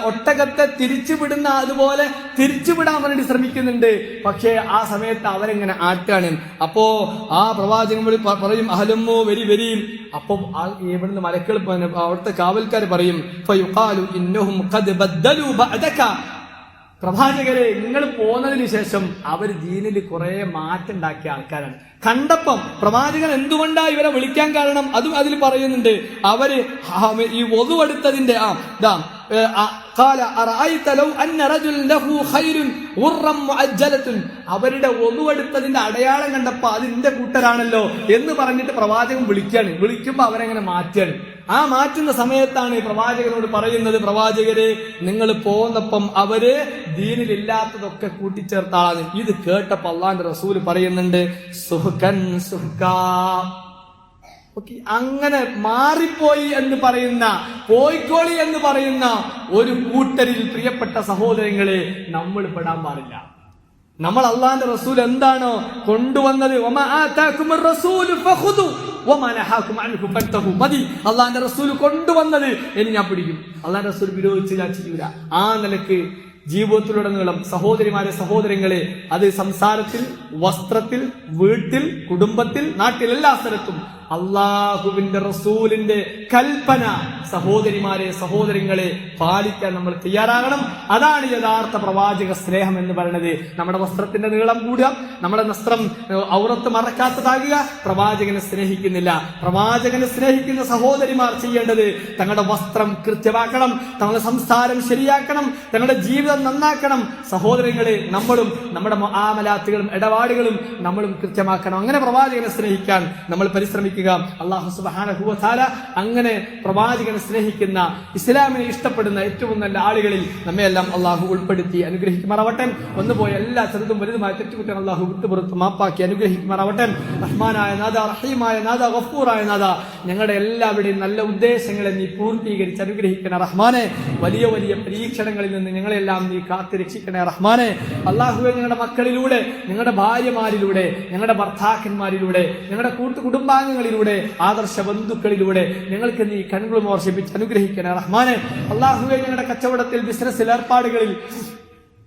S1: ഒട്ടകത്തെ തിരിച്ചുവിടുന്ന അതുപോലെ തിരിച്ചുവിടാൻ വേണ്ടി ശ്രമിക്കുന്നുണ്ട്, പക്ഷേ ആ സമയത്ത് അവരെങ്ങനെ ആട്ടാണ്. അപ്പോ ആ പ്രവാചകൻ പറയും, അഹലമ്മോ വരി വരിയും. അപ്പൊ ഇവിടുന്ന് മലക്കൾ അവിടുത്തെ കാവൽക്കാർ പറയും, ഫയുഖാലു ഇന്നഹും ഖദ് ബദ്ദലു ബഅദക, പ്രവാചകരെ നിങ്ങൾ പോന്നതിന് ശേഷം അവർ ദീനിൽ കുറെ മാറ്റം ഉണ്ടാക്കിയ ആൾക്കാരാണ്. കണ്ടപ്പം പ്രവാചകൻ എന്തുകൊണ്ടാ ഇവരെ വിളിക്കാൻ കാരണം അതും അതിൽ പറയുന്നുണ്ട്. അവര് ഈ വധുവെടുത്തതിന്റെ അവരുടെ വധുവെടുത്തതിന്റെ അടയാളം കണ്ടപ്പോ അത് എന്റെ കൂട്ടരാണല്ലോ എന്ന് പറഞ്ഞിട്ട് പ്രവാചകൻ വിളിക്കുമ്പോ അവരെങ്ങനെ മാറ്റാണ്. ആ മാറ്റുന്ന സമയത്താണ് പ്രവാചകനോട് പറയുന്നത്, പ്രവാചകരെ നിങ്ങൾ പോന്നപ്പം അവര് ദീനിലില്ലാത്തതൊക്കെ കൂട്ടിച്ചേർത്താണ്. ഇത് കേട്ടപ്പോ അള്ളാന്റെ റസൂല് പറയുന്നുണ്ട്, സുഹ്കൻ സുഹ്കാ. അങ്ങനെ മാറിപ്പോയി എന്ന് പറയുന്ന, പോയിക്കോളി എന്ന് പറയുന്ന ഒരു കൂട്ടരിൽ പ്രിയപ്പെട്ട സഹോദരങ്ങളെ നമ്മൾ പെടാൻ പാടില്ല. നമ്മൾ അള്ളാന്റെ റസൂൽ എന്താണോ കൊണ്ടുവന്നത്, മതി അള്ളാന്റെ റസൂൽ കൊണ്ടുവന്നത് ഇനി ഞാൻ പിടിക്കും. അള്ളാന്റെ റസൂൽ വിരോധിച്ച് ഞാൻ ചെയ്യൂല. ആ നിലക്ക് ജീവിതത്തിലുടനീളം സഹോദരിമാരെ, സഹോദരങ്ങളെ, അത് സംസാരത്തിൽ, വസ്ത്രത്തിൽ, വീട്ടിൽ, കുടുംബത്തിൽ, നാട്ടിൽ, എല്ലാ സ്ഥലത്തും അള്ളാഹുവിന്റെ റസൂലിന്റെ കൽപ്പന സഹോദരിമാരെ സഹോദരങ്ങളെ പാലിക്കാൻ നമ്മൾ തയ്യാറാകണം. അതാണ് യഥാർത്ഥ പ്രവാചക സ്നേഹം എന്ന് പറയുന്നത്. നമ്മുടെ വസ്ത്രത്തിന്റെ നീളം കൂടുക, നമ്മുടെ വസ്ത്രം ഔറത്ത് മറക്കാത്തതാകുക പ്രവാചകനെ സ്നേഹിക്കുന്നില്ല. പ്രവാചകനെ സ്നേഹിക്കുന്ന സഹോദരിമാർ ചെയ്യേണ്ടത് തങ്ങളുടെ വസ്ത്രം കൃത്യമാക്കണം, തങ്ങളുടെ സംസാരം ശരിയാക്കണം, തങ്ങളുടെ ജീവിതം നന്നാക്കണം. സഹോദരങ്ങളെ നമ്മളും നമ്മുടെ ആമലാത്തുകളും ഇടപാടുകളും നമ്മളും കൃത്യമാക്കണം. അങ്ങനെ പ്രവാചകനെ സ്നേഹിക്കാൻ നമ്മൾ പരിശ്രമിക്കുക. അല്ലാഹു സുബ്ഹാനഹു വ തആല അങ്ങനെ പ്രവാചകനെ സ്നേഹിക്കുന്ന ഇസ്ലാമിനെ ഇഷ്ടപ്പെടുന്ന ഏറ്റവും നല്ല ആളുകളിൽ നമ്മയെല്ലാം അള്ളാഹു ഉൾപ്പെടുത്തി അനുഗ്രഹിക്കുമാറാവട്ടെ. വന്നുപോയ എല്ലാ ചെറുതും വലുതുമായ തെറ്റുകുറ്റം അള്ളാഹു വിട്ടുപുറത്ത് മാപ്പാക്കി അനുഗ്രഹിക്കുമാറാവട്ടെ. റഹ്മാനായ നാഥ, റഹീമായ നാഥ, ഗഫൂറായ നാഥ, ഞങ്ങളുടെ എല്ലാവരുടെയും നല്ല ഉദ്ദേശങ്ങളെ നീ പൂർത്തീകരിച്ച് അനുഗ്രഹിക്കണേ റഹ്മാനെ. വലിയ വലിയ പരീക്ഷണങ്ങളിൽ നിന്ന് ഞങ്ങളെല്ലാം നീ കാത്തു രക്ഷിക്കണേ റഹ്മാനെ. അള്ളാഹുവെ, ഞങ്ങളുടെ മക്കളിലൂടെ, ഞങ്ങളുടെ ഭാര്യമാരിലൂടെ, ഞങ്ങളുടെ ഭർത്താക്കന്മാരിലൂടെ, ഞങ്ങളുടെ കുടുംബാംഗങ്ങളിലൂടെ, ആദർശ ബന്ധുക്കളിലൂടെ ഞങ്ങൾക്ക് നീ കൺകുളം വർഷിപ്പിച്ച് അനുഗ്രഹിക്കണേ റഹ്മാനെ. അള്ളാഹുവെ, ഞങ്ങളുടെ കച്ചവടത്തിൽ, ബിസിനസ്സിൽ, ഏർപ്പാടുകളിൽ,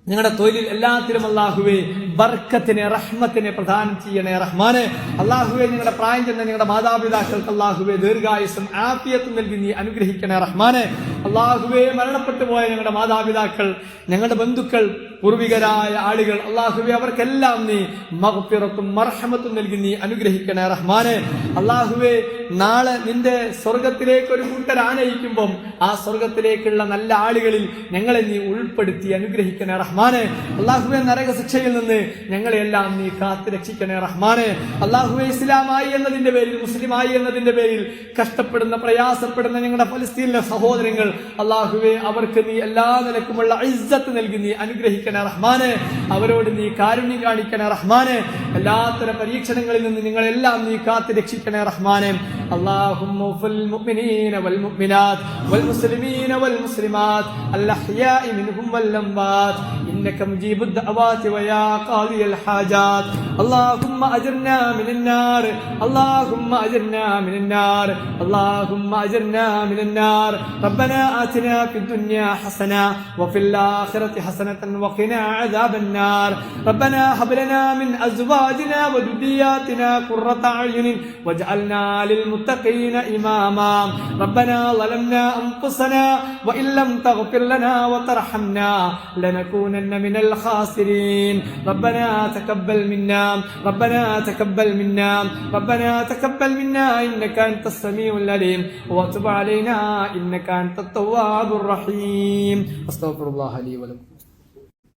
S1: ഞങ്ങളുടെ തൊഴിലിൽ എല്ലാത്തിലും അള്ളാഹുവെ ബർക്കത്തിനെ, റഹ്മത്തിനെ പ്രദാനം ചെയ്യണേ റഹ്മാനെ. അള്ളാഹുവെ, ഞങ്ങളുടെ പ്രായം ചെന്ന ഞങ്ങളുടെ മാതാപിതാക്കൾക്ക് അള്ളാഹുവെ ദീർഘായുസ്സും ആഫിയത്തും നൽകി നീ അനുഗ്രഹിക്കണേ റഹ്മാനെ. അള്ളാഹുവെ, മരണപ്പെട്ടു പോയ ഞങ്ങളുടെ മാതാപിതാക്കൾ, ഞങ്ങളുടെ ബന്ധുക്കൾ, പൂർവികരായ ആളുകൾ അള്ളാഹുവെ അവർക്കെല്ലാം നീ മഗ്ഫിറത്തും മർഹമത്തും നൽകി നീ അനുഗ്രഹിക്കണേ റഹ്മാനെ. അള്ളാഹുവെ, നാളെ നിന്റെ സ്വർഗത്തിലേക്ക് ഒരു കൂട്ടർ ആനയിക്കുമ്പം ആ സ്വർഗത്തിലേക്കുള്ള നല്ല ആളുകളിൽ ഞങ്ങളെ നീ ഉൾപ്പെടുത്തി അനുഗ്രഹിക്കണേ റഹ്മാനെ. അള്ളാഹുവെ, നരക ശിക്ഷയിൽ നിന്ന് ഞങ്ങളെല്ലാം നീ കാത്തു രക്ഷിക്കണേ റഹ്മാനെ. അള്ളാഹുവെ, ഇസ്ലാമായി എന്നതിന്റെ പേരിൽ, മുസ്ലിമായി എന്നതിന്റെ പേരിൽ കഷ്ടപ്പെടുന്ന, പ്രയാസപ്പെടുന്ന ഞങ്ങളുടെ ഫലസ്തീനിലെ സഹോദരങ്ങൾ അള്ളാഹുവെ അവർക്ക് നീ എല്ലാ നിലക്കുമുള്ള ഇസ്സത്ത് നൽകി നീ അനുഗ്രഹിക്കണേ റഹ്മാനെ. അവരോട് നീ കാരുണ്യം കാണിക്കണേ റഹ്മാനെ. എല്ലാത്തരം പരീക്ഷണങ്ങളിൽ നിന്ന് നിങ്ങളെല്ലാം നീ കാത്തു രക്ഷിക്കണേ റഹ്മാനെ. اللهم اغفر للمؤمنين والمؤمنات والمسلمين والمسلمات الأحياء منهم والأموات إنك مجيب الدعوات ويا قاضي الحاجات. اللهم أجرنا من النار، اللهم أجرنا من النار، اللهم أجرنا من النار. ربنا آتنا في الدنيا حسنة وفي الآخرة حسنة وقنا عذاب النار. ربنا هب لنا من أزواجنا وذرياتنا قرة أعين واجعلنا للمتقين إماما. ربنا ظلمنا أنفسنا وإن لم تغفر لنا وترحمنا لنكونن من الخاسرين. ربنا تقبل منا، ربنا تقبل منا، ربنا تقبل منا إنك أنت السميع العليم وتب علينا إنك أنت التواب الرحيم. أستغفر الله لي ولكم.